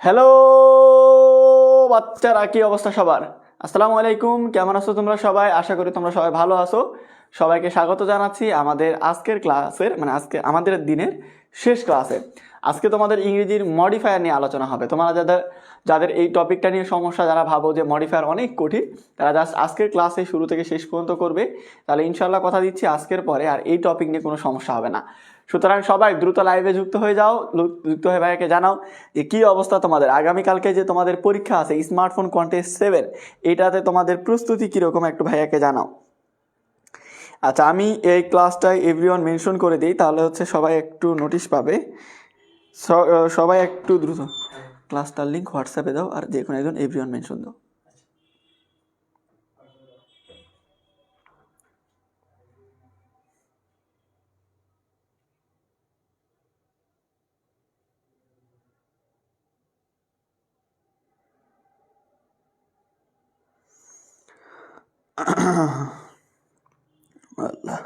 Hello বাচ্চারা, কি অবস্থা সবার? আসসালামু আলাইকুম। কেমন আছো তোমরা সবাই? আশা করি তোমরা সবাই ভালো আছো। সবাইকে স্বাগত জানাচ্ছি আমাদের আজকের ক্লাসের, মানে আজকে আমাদের দিনের শেষ ক্লাসে। আজকে তোমাদের ইংরেজির মডিফায়ার নিয়ে আলোচনা হবে। তোমরা যাদের যাদের এই টপিকটা নিয়ে সমস্যা, যারা ভাবো যে মডিফায়ার অনেক কঠিন, তারা জাস্ট আজকের ক্লাসে শুরু থেকে শেষ পর্যন্ত করবে, তাহলে ইনশাল্লাহ কথা দিচ্ছি আজকের পরে আর এই টপিক নিয়ে কোনো সমস্যা হবে না। সুতরাং সবাই দ্রুত লাইভে যুক্ত হয়ে যাও, যুক্ত হয়ে ভাইকে জানাও যে কী অবস্থা তোমাদের। আগামীকালকে যে তোমাদের পরীক্ষা আছে স্মার্টফোন কন্টেস্ট 7, এটাতে তোমাদের প্রস্তুতি কীরকম একটু ভাইয়াকে জানাও। আচ্ছা, আমি এই ক্লাসটায় এভরিওয়ান মেনশন করে দিই, তাহলে হচ্ছে সবাই একটু নোটিশ পাবে। সবাই একটু দ্রুত ক্লাসটার লিঙ্ক হোয়াটসঅ্যাপে দাও, আর যে কোনো একজন এভরিওয়ান মেনশন দাও। আল্লাহ,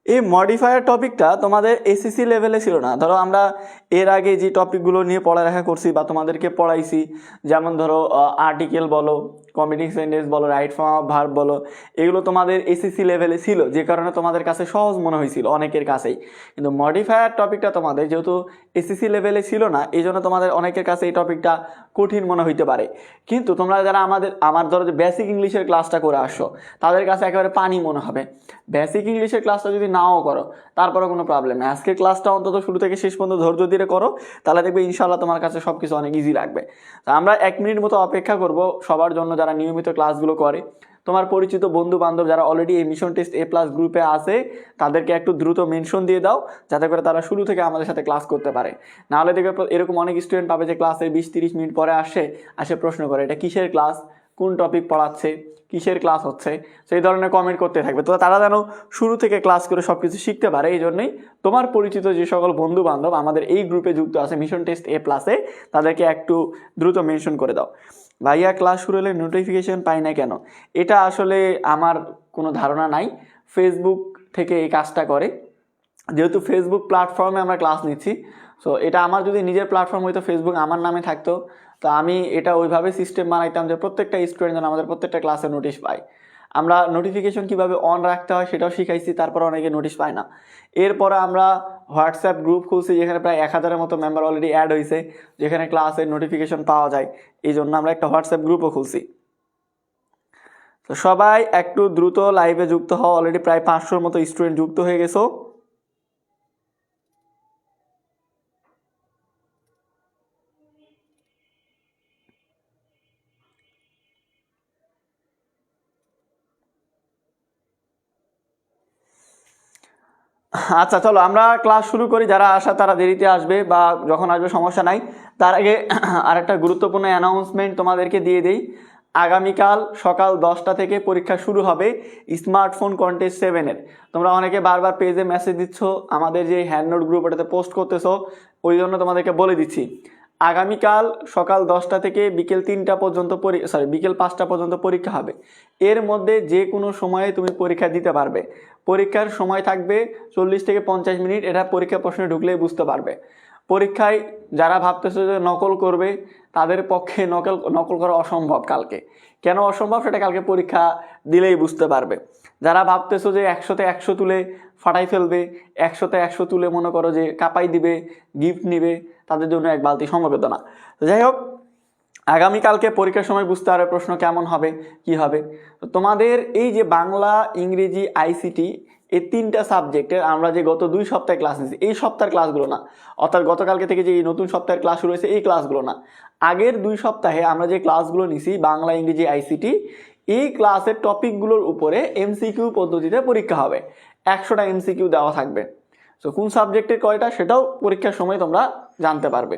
এই মডিফায়ার টপিকটা তোমাদের এসএসসি লেভেলে ছিল না। ধরো আমরা এর আগে যে টপিকগুলো নিয়ে পড়ালেখা করছি বা তোমাদেরকে পড়াইছি, যেমন ধরো আর্টিকেল বলো, কম্পিটিং সেন্টেন্স বলো, রাইট ফর্ম অফ ভার্ব বলো, এগুলো তোমাদের এসএসসি লেভেলে ছিল, যে কারণে তোমাদের কাছে সহজ মনে হয়েছিল অনেকের কাছেই। কিন্তু মডিফায়ার টপিকটা তোমাদের যেহেতু এসএসসি লেভেলে ছিল না, এই জন্য তোমাদের অনেকের কাছে এই টপিকটা কঠিন মনে হইতে পারে। কিন্তু তোমরা যারা আমার ধরো যে বেসিক ইংলিশের ক্লাসটা করে আসো, তাদের কাছে একেবারে পানি মনে হবে। বেসিক ইংলিশের ক্লাসটা যদি নাও করো, তারপরে কোনো প্রবলেম নেই। আজকের ক্লাসটা অন্তত শুরু থেকে শেষ পর্যন্ত ধৈর্য ধীরে করো, তাহলে দেখবে ইনশাল্লাহ তোমার কাছে সব কিছু অনেক ইজি লাগবে। তো আমরা 1 মিনিট মতো অপেক্ষা করব সবার জন্য যারা নিয়মিত ক্লাসগুলো করে। তোমার পরিচিত বন্ধু বান্ধব যারা অলরেডি এই মিশন টেস্ট A+ গ্রুপে আছে, তাদেরকে একটু দ্রুত মেনশন দিয়ে দাও, যাতে করে তারা শুরু থেকে আমাদের সাথে ক্লাস করতে পারে। নাহলে দেখবে এরকম অনেক স্টুডেন্ট পাবে যে ক্লাসের 20-30 মিনিট পরে আসে প্রশ্ন করে এটা কিসের ক্লাস, কোন টপিক পড়াচ্ছে, কিসের ক্লাস হচ্ছে, সেই ধরনের কমেন্ট করতে থাকবে। তো তারা যেন শুরু থেকে ক্লাস করে সব কিছু শিখতে পারে, এই জন্যই তোমার পরিচিত যে সকল বন্ধু বান্ধব আমাদের এই গ্রুপে যুক্ত আছে মিশন টেস্ট A+, তাদেরকে একটু দ্রুত মেনশন করে দাও। ভাইয়া ক্লাস শুরু হলে নোটিফিকেশন পাই না কেন? এটা আসলে আমার কোনো ধারণা নাই। ফেসবুক থেকে এই কাজটা করে, যেহেতু ফেসবুক প্ল্যাটফর্মে আমরা ক্লাস নিচ্ছি। সো এটা আমার যদি নিজের প্ল্যাটফর্ম হইতো, ফেসবুক আমার নামে থাকতো, তো আমি এটা ওইভাবে সিস্টেম বানাইতাম যে প্রত্যেকটা স্টুডেন্ট যেন আমাদের প্রত্যেকটা ক্লাসে নোটিশ পায়। আমরা নোটিফিকেশন কিভাবে অন রাখতে হয় সেটাও শিখাইছি, তারপর অনেকে নোটিশ পায় না। এরপরে আমরা হোয়াটসঅ্যাপ গ্রুপ খুলছি, যেখানে প্রায় 1000-এর মতো মেম্বার অলরেডি অ্যাড হয়েছে, যেখানে ক্লাসের নোটিফিকেশন পাওয়া যায়। এই জন্য আমরা একটা হোয়াটসঅ্যাপ গ্রুপও খুলছি। তো সবাই একটু দ্রুত লাইভে যুক্ত হও। অলরেডি প্রায় 500-র মতো স্টুডেন্ট যুক্ত হয়ে গেছো। আচ্ছা চলো আমরা ক্লাস শুরু করি। যারা আসা তারা দেরিতে আসবে বা যখন আসবে সমস্যা নাই। তার আগে আরেকটা গুরুত্বপূর্ণ অ্যানাউন্সমেন্ট তোমাদেরকে দিয়ে দেই। আগামীকাল সকাল 10টা থেকে পরীক্ষা শুরু হবে স্মার্টফোন কন্টেস্ট 7-এর। তোমরা অনেকে বারবার পেজে মেসেজ দিচ্ছ, আমাদের যে হ্যান্ড নোট গ্রুপ ওটাতে পোস্ট করতেছো, ওই জন্য তোমাদেরকে বলে দিচ্ছি আগামীকাল সকাল 10টা থেকে বিকেল 3টা পর্যন্ত বিকেল 5টা পর্যন্ত পরীক্ষা হবে। এর মধ্যে যে কোনো সময়ে তুমি পরীক্ষা দিতে পারবে। পরীক্ষার সময় থাকবে 40 থেকে 50 মিনিট। এটা পরীক্ষা প্রশ্নে ঢুকলেই বুঝতে পারবে। পরীক্ষায় যারা ভাবতেছে যে নকল করবে, তাদের পক্ষে নকল করা অসম্ভব। কালকে কেন অসম্ভব সেটা কালকে পরীক্ষা দিলেই বুঝতে পারবে। যারা ভাবতেছো যে 100-তে 100 তুলে ফাটাই ফেলবে, 100-তে 100 তুলে মনে করো যে কাপাই দিবে, গিফট নিবে, তাদের জন্য এক বালতি সমবেত না। তো যাই হোক, আগামীকালকে পরীক্ষার সময় বুঝতে পারবে প্রশ্ন কেমন হবে, কি হবে। তো তোমাদের এই যে বাংলা, ইংরেজি, আইসিটি, এই 3টা সাবজেক্টের আমরা যে গত 2 সপ্তাহে ক্লাস নিয়েছি, এই সপ্তাহের ক্লাসগুলো না, অর্থাৎ গতকালকে থেকে যে এই নতুন সপ্তাহের ক্লাস শুরু হয়েছে এই ক্লাসগুলো না, আগের 2 সপ্তাহে আমরা যে ক্লাসগুলো নিয়েছি বাংলা, ইংরেজি, আইসিটি, এই ক্লাসের টপিকগুলোর উপরে এমসিকিউ পদ্ধতিতে পরীক্ষা হবে। 100টা এমসিকিউ দেওয়া থাকবে। তো কোন সাবজেক্টের কয়টা সেটাও পরীক্ষার সময় তোমরা জানতে পারবে।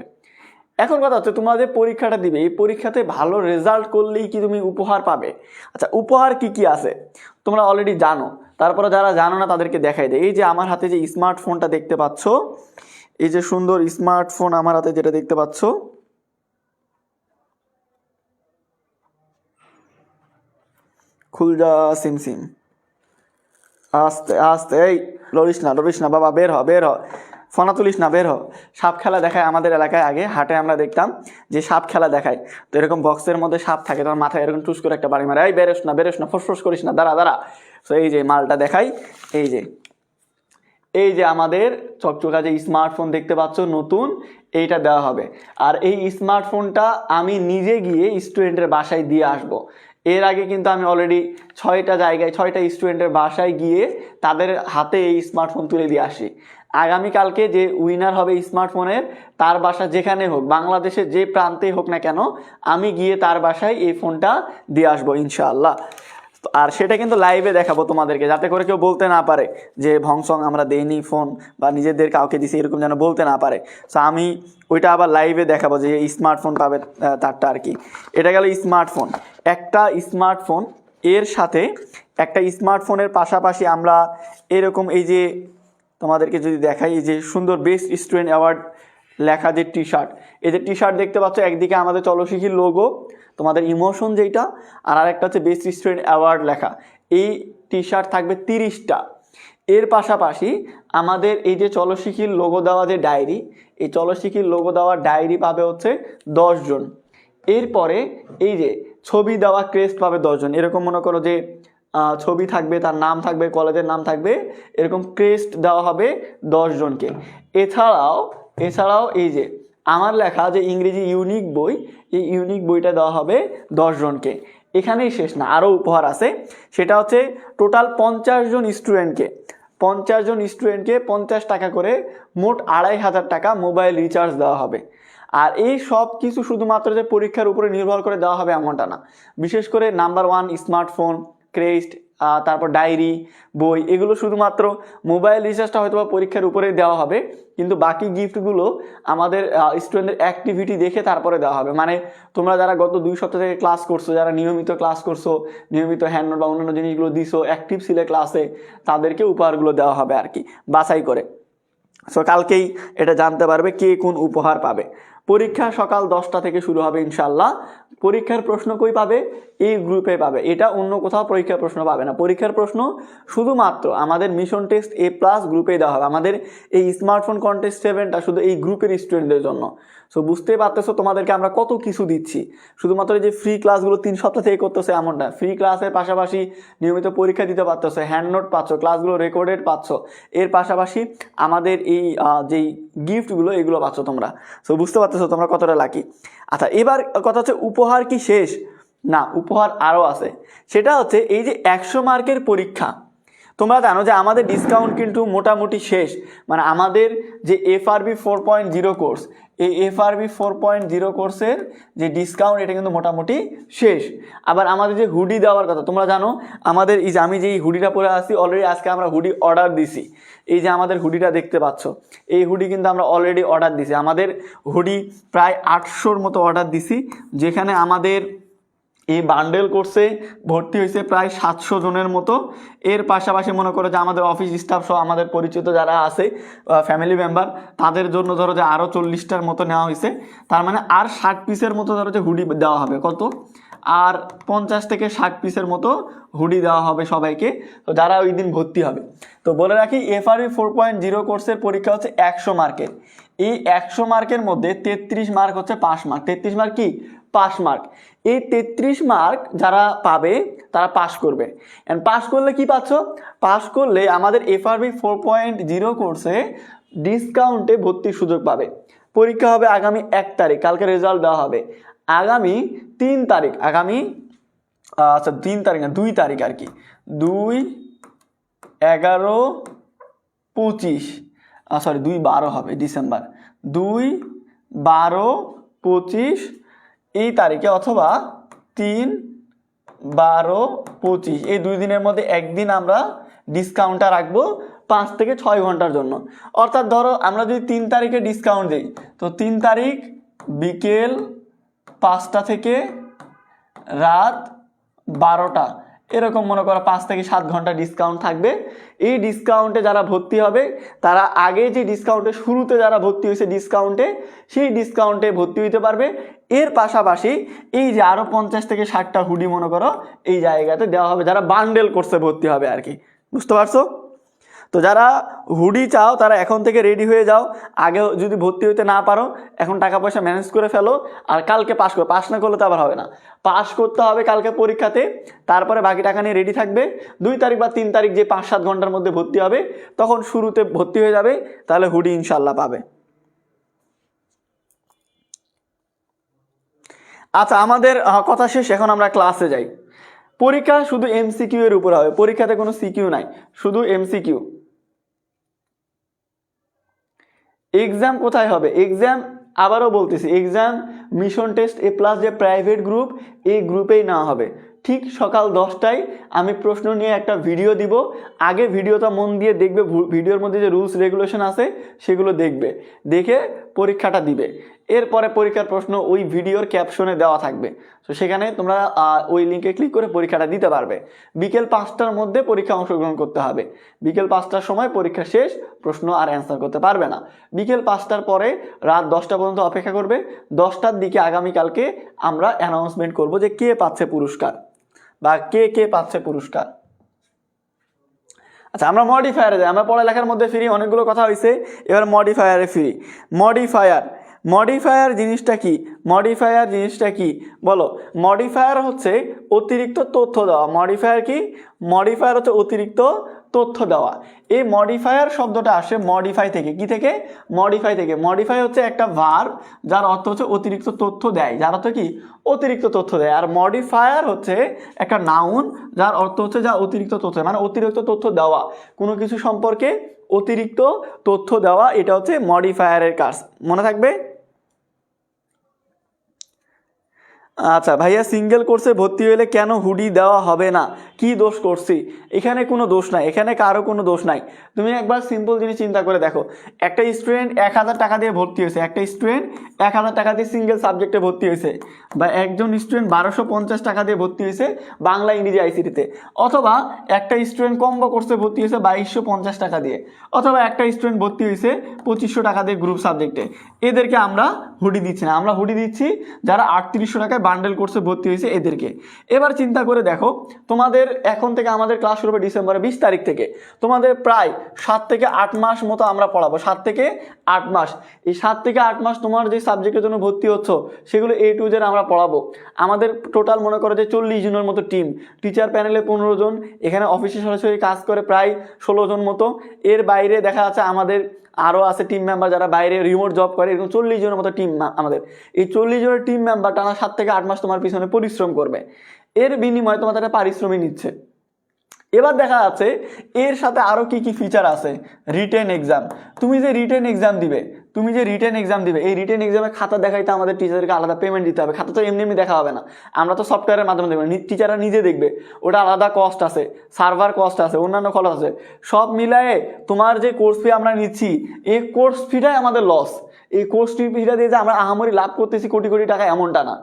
এখন কথা হচ্ছে, তোমরা যে পরীক্ষাটা দিবে, এই পরীক্ষাতে ভালো রেজাল্ট করলেই কি তুমি উপহার পাবে? আচ্ছা, উপহার কি কি আছে তোমরা অলরেডি জানো, তারপরে যারা জানো না তাদেরকে দেখাই দেয়। এই যে আমার হাতে যে স্মার্টফোনটা দেখতে পাচ্ছ, এই যে সুন্দর স্মার্টফোন আমার হাতে যেটা দেখতে পাচ্ছ, খুল যা সিমসিম, আস্তে আস্তে, এই লড়িস না বাবা, বের হ, ফোনা তুলিস না, বের হ। সাপ খেলা দেখায় আমাদের এলাকায়, আগে হাটে আমরা দেখতাম যে সাপ খেলা দেখায়। তো এরকম বক্সের মধ্যে সাপ থাকে, তোমার মাথায় এরকম টুস করে একটা বাড়ি মারে, এই বেরোস না, ফোসফোস করিস না, দাঁড়া। তো এই যে মালটা দেখাই, এই যে আমাদের চকচকা যে স্মার্টফোন দেখতে পাচ্ছ নতুন, এইটা দেওয়া হবে। আর এই স্মার্টফোনটা আমি নিজে গিয়ে স্টুডেন্টের বাসায় দিয়ে আসব। এর আগে কিন্তু আমি অলরেডি 6টা স্টুডেন্টের বাসায় গিয়ে তাদের হাতে এই স্মার্টফোন তুলে দিয়ে আসি। আগামীকালকে যে উইনার হবে স্মার্টফোনের, তার বাসা যেখানে হোক, বাংলাদেশের যে প্রান্তে হোক না কেন, আমি গিয়ে তার বাসায় এই ফোনটা দিয়ে আসবো ইনশাআল্লাহ। আর সেটা কিন্তু লাইভে দেখাবো তোমাদেরকে, যাতে করে কেউ বলতে না পারে যে ভংসং আমরা দেইনি ফোন বা নিজেদের কাউকে দিছি, এরকম যেন বলতে না পারে। সো আমি ওইটা আবার লাইভে দেখাবো যে স্মার্টফোন পাবে তারটা আর কি। এটা গেল স্মার্টফোন। একটা স্মার্টফোন, এর সাথে একটা স্মার্টফোনের পাশাপাশি আমরা এরকম এই যে তোমাদেরকে যদি দেখাই, এই যে সুন্দর বেস্ট স্টুডেন্ট অ্যাওয়ার্ড লেখা যে টি শার্ট, এই যে টি শার্ট দেখতে পাচ্ছ, একদিকে আমাদের চলশিখির লোগো, তোমাদের ইমোশন যেইটা, আর আরেকটা হচ্ছে বেস্ট স্টুডেন্ট অ্যাওয়ার্ড লেখা। এই টি শার্ট থাকবে 30টা। এর পাশাপাশি আমাদের এই যে চলশিখির লোগো দেওয়া যে ডায়েরি, এই চলশিখির লোগো দেওয়া ডায়েরি পাবে হচ্ছে 10 জন। এরপরে এই যে ছবি দেওয়া ক্রেস্ট পাবে 10 জন। এরকম মনে করো যে ছবি থাকবে, তার নাম থাকবে, কলেজের নাম থাকবে, এরকম ক্রেস্ট দেওয়া হবে 10 জনকে। এছাড়াও এই যে আমার লেখা যে ইংরেজি ইউনিক বই, এই ইউনিক বইটা দেওয়া হবে 10 জনকে। এখানেই শেষ না, আরও উপহার আছে। সেটা হচ্ছে টোটাল 50 জন স্টুডেন্টকে 50 টাকা করে, মোট 2500 টাকা মোবাইল রিচার্জ দেওয়া হবে। আর এই সব কিছু শুধুমাত্র যে পরীক্ষার উপরে নির্ভর করে দেওয়া হবে এমনটা না। বিশেষ করে নাম্বার 1 স্মার্টফোন, ক্রেস্ট, তারপর ডায়েরি, বই, এগুলো শুধুমাত্র মোবাইল রিচার্জটা হয়তো বা পরীক্ষার উপরে দেওয়া হবে, কিন্তু বাকি গিফটগুলো আমাদের স্টুডেন্টদের অ্যাক্টিভিটি দেখে তারপরে দেওয়া হবে। মানে তোমরা যারা গত 2 সপ্তাহ থেকে ক্লাস করছো, যারা নিয়মিত ক্লাস করছো, নিয়মিত হ্যান্ডনোট বা অন্যান্য জিনিসগুলো দিছো, অ্যাক্টিভ ছিলে ক্লাসে, তাদেরকে উপহারগুলো দেওয়া হবে আর কি, বাছাই করে। সো কালকেই এটা জানতে পারবে কে কোন উপহার পাবে। পরীক্ষা সকাল 10টা থেকে শুরু হবে ইনশাল্লাহ। পরীক্ষার প্রশ্ন কই পাবে? এই গ্রুপে পাবে। এটা অন্য কোথাও পরীক্ষার প্রশ্ন পাবে না। পরীক্ষার প্রশ্ন শুধুমাত্র আমাদের মিশন টেস্ট A+ গ্রুপেই দেওয়া হবে। আমাদের এই স্মার্টফোন কন্টেস্ট 7টা শুধু এই গ্রুপের স্টুডেন্টদের জন্য। সো বুঝতেই পারতেছো তোমাদেরকে আমরা কত কিছু দিচ্ছি। শুধুমাত্র যে ফ্রি ক্লাসগুলো 3 সপ্তাহ থেকে করতেছে এমনটা, ফ্রি ক্লাসের পাশাপাশি নিয়মিত পরীক্ষা দিতে পারতেছো, হ্যান্ড নোট পাচ্ছ, ক্লাসগুলো রেকর্ডেড পাচ্ছ, এর পাশাপাশি আমাদের এই যেই গিফটগুলো এগুলো পাচ্ছ তোমরা। সো বুঝতে পারতেছো তোমরা কতটা লাকি। আচ্ছা, এবার কথা হচ্ছে উপহার কি শেষ? না, উপহার আরও আছে। সেটা হচ্ছে এই যে 100 মার্কের পরীক্ষা, তোমরা জানো যে আমাদের ডিসকাউন্ট কিন্তু মোটামুটি শেষ। মানে আমাদের যে FRB 4.0 কোর্স, এই FRB 4.0 কোর্সের যে ডিসকাউন্ট, এটা কিন্তু মোটামুটি শেষ। আবার আমাদের যে হুডি দেওয়ার কথা, তোমরা জানো আমাদের এই যে আমি যে হুডিটা পরে আসছি, অলরেডি আজকে আমরা হুডি অর্ডার দিছি। এই যে আমাদের হুডিটা দেখতে পাচ্ছ, এই হুডি কিন্তু আমরা অলরেডি অর্ডার দিছি। আমাদের হুডি প্রায় 800-র মতো অর্ডার দিছি, যেখানে আমাদের এই বান্ডেল কোর্সে ভর্তি হয়েছে প্রায় 700 জনের মতো। এর পাশাপাশি মনে করো যে আমাদের অফিস স্টাফ সহ আমাদের পরিচিত যারা আছে, ফ্যামিলি মেম্বার, তাদের জন্য ধরো যে আরও 40টার মতো নেওয়া হয়েছে। তার মানে আর 60 পিসের মতো ধরো যে হুডি দেওয়া হবে। কত? আর 50 থেকে 60 পিসের মতো হুডি দেওয়া হবে সবাইকে, তো যারা ওই দিন ভর্তি হবে। তো বলে রাখি, FRB 4.0 কোর্সের পরীক্ষা হচ্ছে 100 মার্কের। এই 100 মার্কের মধ্যে 33 মার্ক হচ্ছে পাস মার্ক। 33 মার্ক কি? Pass mark. এই 33 মার্ক যারা পাবে তারা পাস করবে। এন্ড পাস করলে কি পাচ্ছ? পাস করলে আমাদের FRB 4.0 কোর্সে ডিসকাউন্টে ভর্তির সুযোগ পাবে। পরীক্ষা হবে আগামী 1 তারিখ, কালকে রেজাল্ট দেওয়া হবে আগামী 3 তারিখ। আচ্ছা 3 তারিখ না, 2 তারিখ আর কি, 2/11/25, 2/12 হবে ডিসেম্বর, 2/12/25 এই তারিখে, অথবা 3/12/25, এই 2 দিনের মধ্যে একদিন আমরা ডিসকাউন্টটা রাখবো 5 থেকে 6 ঘন্টার জন্য। অর্থাৎ ধরো আমরা যদি 3 তারিখে ডিসকাউন্ট দিই, তো 3 তারিখ বিকেল 5টা থেকে রাত 12টা, এরকম মনে করো 5 থেকে 7 ঘন্টা ডিসকাউন্ট থাকবে। এই ডিসকাউন্টে যারা ভর্তি হবে তারা আগে যে ডিসকাউন্টে শুরুতে যারা ভর্তি হয়েছে ডিসকাউন্টে, সেই ডিসকাউন্টে ভর্তি হইতে পারবে। এর পাশাপাশি এই যে আরও 50 থেকে 60টা হুডি মনে করো এই জায়গাতে দেওয়া হবে, যারা বান্ডেল কোর্সে ভর্তি হবে আর কি, বুঝতে পারছো? তো যারা হুডি চাও তারা এখন থেকে রেডি হয়ে যাও। আগে যদি ভর্তি হইতে না পারো এখন টাকা পয়সা ম্যানেজ করে ফেলো, আর কালকে পাস করো। পাস না করলে তো আবার হবে না, পাস করতে হবে কালকে পরীক্ষাতে, তারপরে বাকি টাকা নিয়ে রেডি থাকবে। 2 তারিখ বা 3 তারিখ যে 5-7 ঘন্টার মধ্যে ভর্তি হবে তখন শুরুতে ভর্তি হয়ে যাবে, তাহলে হুডি ইনশাল্লাহ পাবে। আচ্ছা, আমাদের কথা শেষ, এখন আমরা ক্লাসে যাই। পরীক্ষা শুধু এমসিকিউ এর উপর হবে, পরীক্ষাতে কোনো সিকিউ নাই, শুধু এমসিকিউ। এক্সাম কোথায় হবে? এক্সাম আবারও বলতেছি, এক্সাম মিশন টেস্ট A+ যে প্রাইভেট গ্রুপ, এই গ্রুপেই নেওয়া হবে। ঠিক সকাল 10টায় আমি প্রশ্ন নিয়ে একটা ভিডিও দিব। আগে ভিডিওটা মন দিয়ে দেখবে, ভিডিওর মধ্যে যে রুলস রেগুলেশন আছে সেগুলো দেখবে, দেখে পরীক্ষাটা দিবে। এরপরে পরীক্ষার প্রশ্ন ওই ভিডিওর ক্যাপশনে দেওয়া থাকবে, তো সেখানে তোমরা ওই লিঙ্কে ক্লিক করে পরীক্ষাটা দিতে পারবে। বিকেল 5টার মধ্যে পরীক্ষা অংশগ্রহণ করতে হবে। বিকেল 5টার সময় পরীক্ষা শেষ, প্রশ্ন আর অ্যান্সার করতে পারবে না। বিকেল 5টার পরে রাত 10টা পর্যন্ত অপেক্ষা করবে। 10টার দিকে আগামীকালকে আমরা অ্যানাউন্সমেন্ট করব যে কে পাচ্ছে পুরস্কার বা কে কে পাচ্ছে পুরস্কার। আচ্ছা, আমরা মডিফায়ারে যাই। আমরা পড়ালেখার মধ্যে ফ্রি, অনেকগুলো কথা হয়েছে, এবার মডিফায়ারে ফ্রি। মডিফায়ার জিনিসটা কি? মডিফায়ার জিনিসটা কি বলো? মডিফায়ার হচ্ছে অতিরিক্ত তথ্য দেওয়া। মডিফায়ার কি? মডিফায়ার হচ্ছে অতিরিক্ত তথ্য দেওয়া। এই মডিফায়ার শব্দটা আসে মডিফাই থেকে। কি থেকে? মডিফাই থেকে। মডিফাই হচ্ছে একটা ভার্ব যার অর্থ হচ্ছে অতিরিক্ত তথ্য দেয়, যার অর্থ কি? অতিরিক্ত তথ্য দেয়। আর মডিফায়ার হচ্ছে একটা নাউন যার অর্থ হচ্ছে যা অতিরিক্ত তথ্য, মানে অতিরিক্ত তথ্য দেওয়া, কোনো কিছু সম্পর্কে অতিরিক্ত তথ্য দেওয়া, এটা হচ্ছে মডিফায়ারের কাজ। মনে থাকবে? আচ্ছা ভাইয়া, সিঙ্গেল কোর্সে ভর্তি হলে কেন হুডি দেওয়া হবে না? কি দোষ করছি? এখানে কোনো দোষ নাই, এখানে কারো কোনো দোষ নাই। তুমি একবার সিম্পল জিনিস চিন্তা করে দেখো, একটা স্টুডেন্ট 1000 টাকা দিয়ে ভর্তি হয়েছে, একটা স্টুডেন্ট 1000 টাকা দিয়ে সিঙ্গেল সাবজেক্টে ভর্তি হয়েছে, বা একজন স্টুডেন্ট 1250 টাকা দিয়ে ভর্তি হয়েছে বাংলা ইংরেজি আইসিটিতে, অথবা একটা স্টুডেন্ট কম্বো কোর্সে ভর্তি হয়েছে 2250 টাকা দিয়ে, অথবা একটা স্টুডেন্ট ভর্তি হয়েছে 2500 টাকা দিয়ে গ্রুপ সাবজেক্টে। এদেরকে আমরা হুডি দিচ্ছি না, আমরা হুডি দিচ্ছি যারা 3800 টাকায় বান্ডেল কোর্সে ভর্তি হয়েছে এদেরকে। এবার চিন্তা করে দেখো, তোমাদের এখন থেকে আমাদের ক্লাস শুরু হবে ডিসেম্বরের 20 তারিখ থেকে, তোমাদের প্রায় 7 থেকে 8 মাস মতো আমরা পড়াবো। 7 থেকে 8 মাস। এই 7 থেকে 8 মাস তোমার যে সাবজেক্টের জন্য ভর্তি হচ্ছ সেগুলো A to Z আমরা পড়াবো। আমাদের টোটাল মনে করো যে 40 জনের মতো টিম, টিচার প্যানেলে 15 জন, এখানে অফিসে সরাসরি কাজ করে প্রায় 16 জন মতো। এর বাইরে দেখা যাচ্ছে আমাদের আরও আছে টিম মেম্বার যারা বাইরে রিমোট জব করে, এরকম 40 জনের মতো টিম আমাদের। এই 40 জনের টিম মেম্বার টানা 7 থেকে 8 মাস তোমার পিছনে পরিশ্রম করবে, এর বিনিময়ে তোমাদের একটা পারিশ্রমিক নিচ্ছে। এবার দেখা যাচ্ছে এর সাথে আরও কি কি ফিচার আছে। রিটেন এক্সাম, তুমি যে রিটেন এক্সাম দিবে, এই রিটেন এক্সামে খাতা দেখাইতে আমাদের টিচারকে আলাদা পেমেন্ট দিতে হবে। খাতা তো এমনি এমনি দেখা হবে না, আমরা তো সফটওয়্যারের মাধ্যমে দেখবো, টিচাররা নিজে দেখবে, ওটা আলাদা কস্ট আছে, সার্ভার কস্ট আছে, অন্যান্য খরচ আছে। সব মিলায়ে তোমার যে কোর্স ফি আমরা নিচ্ছি, এই কোর্স ফিটাই আমাদের লস। এই কোর্স ফিটা দিয়ে যে আমরা আহামরি লাভ করতেছি কোটি কোটি টাকা, এমনটা না।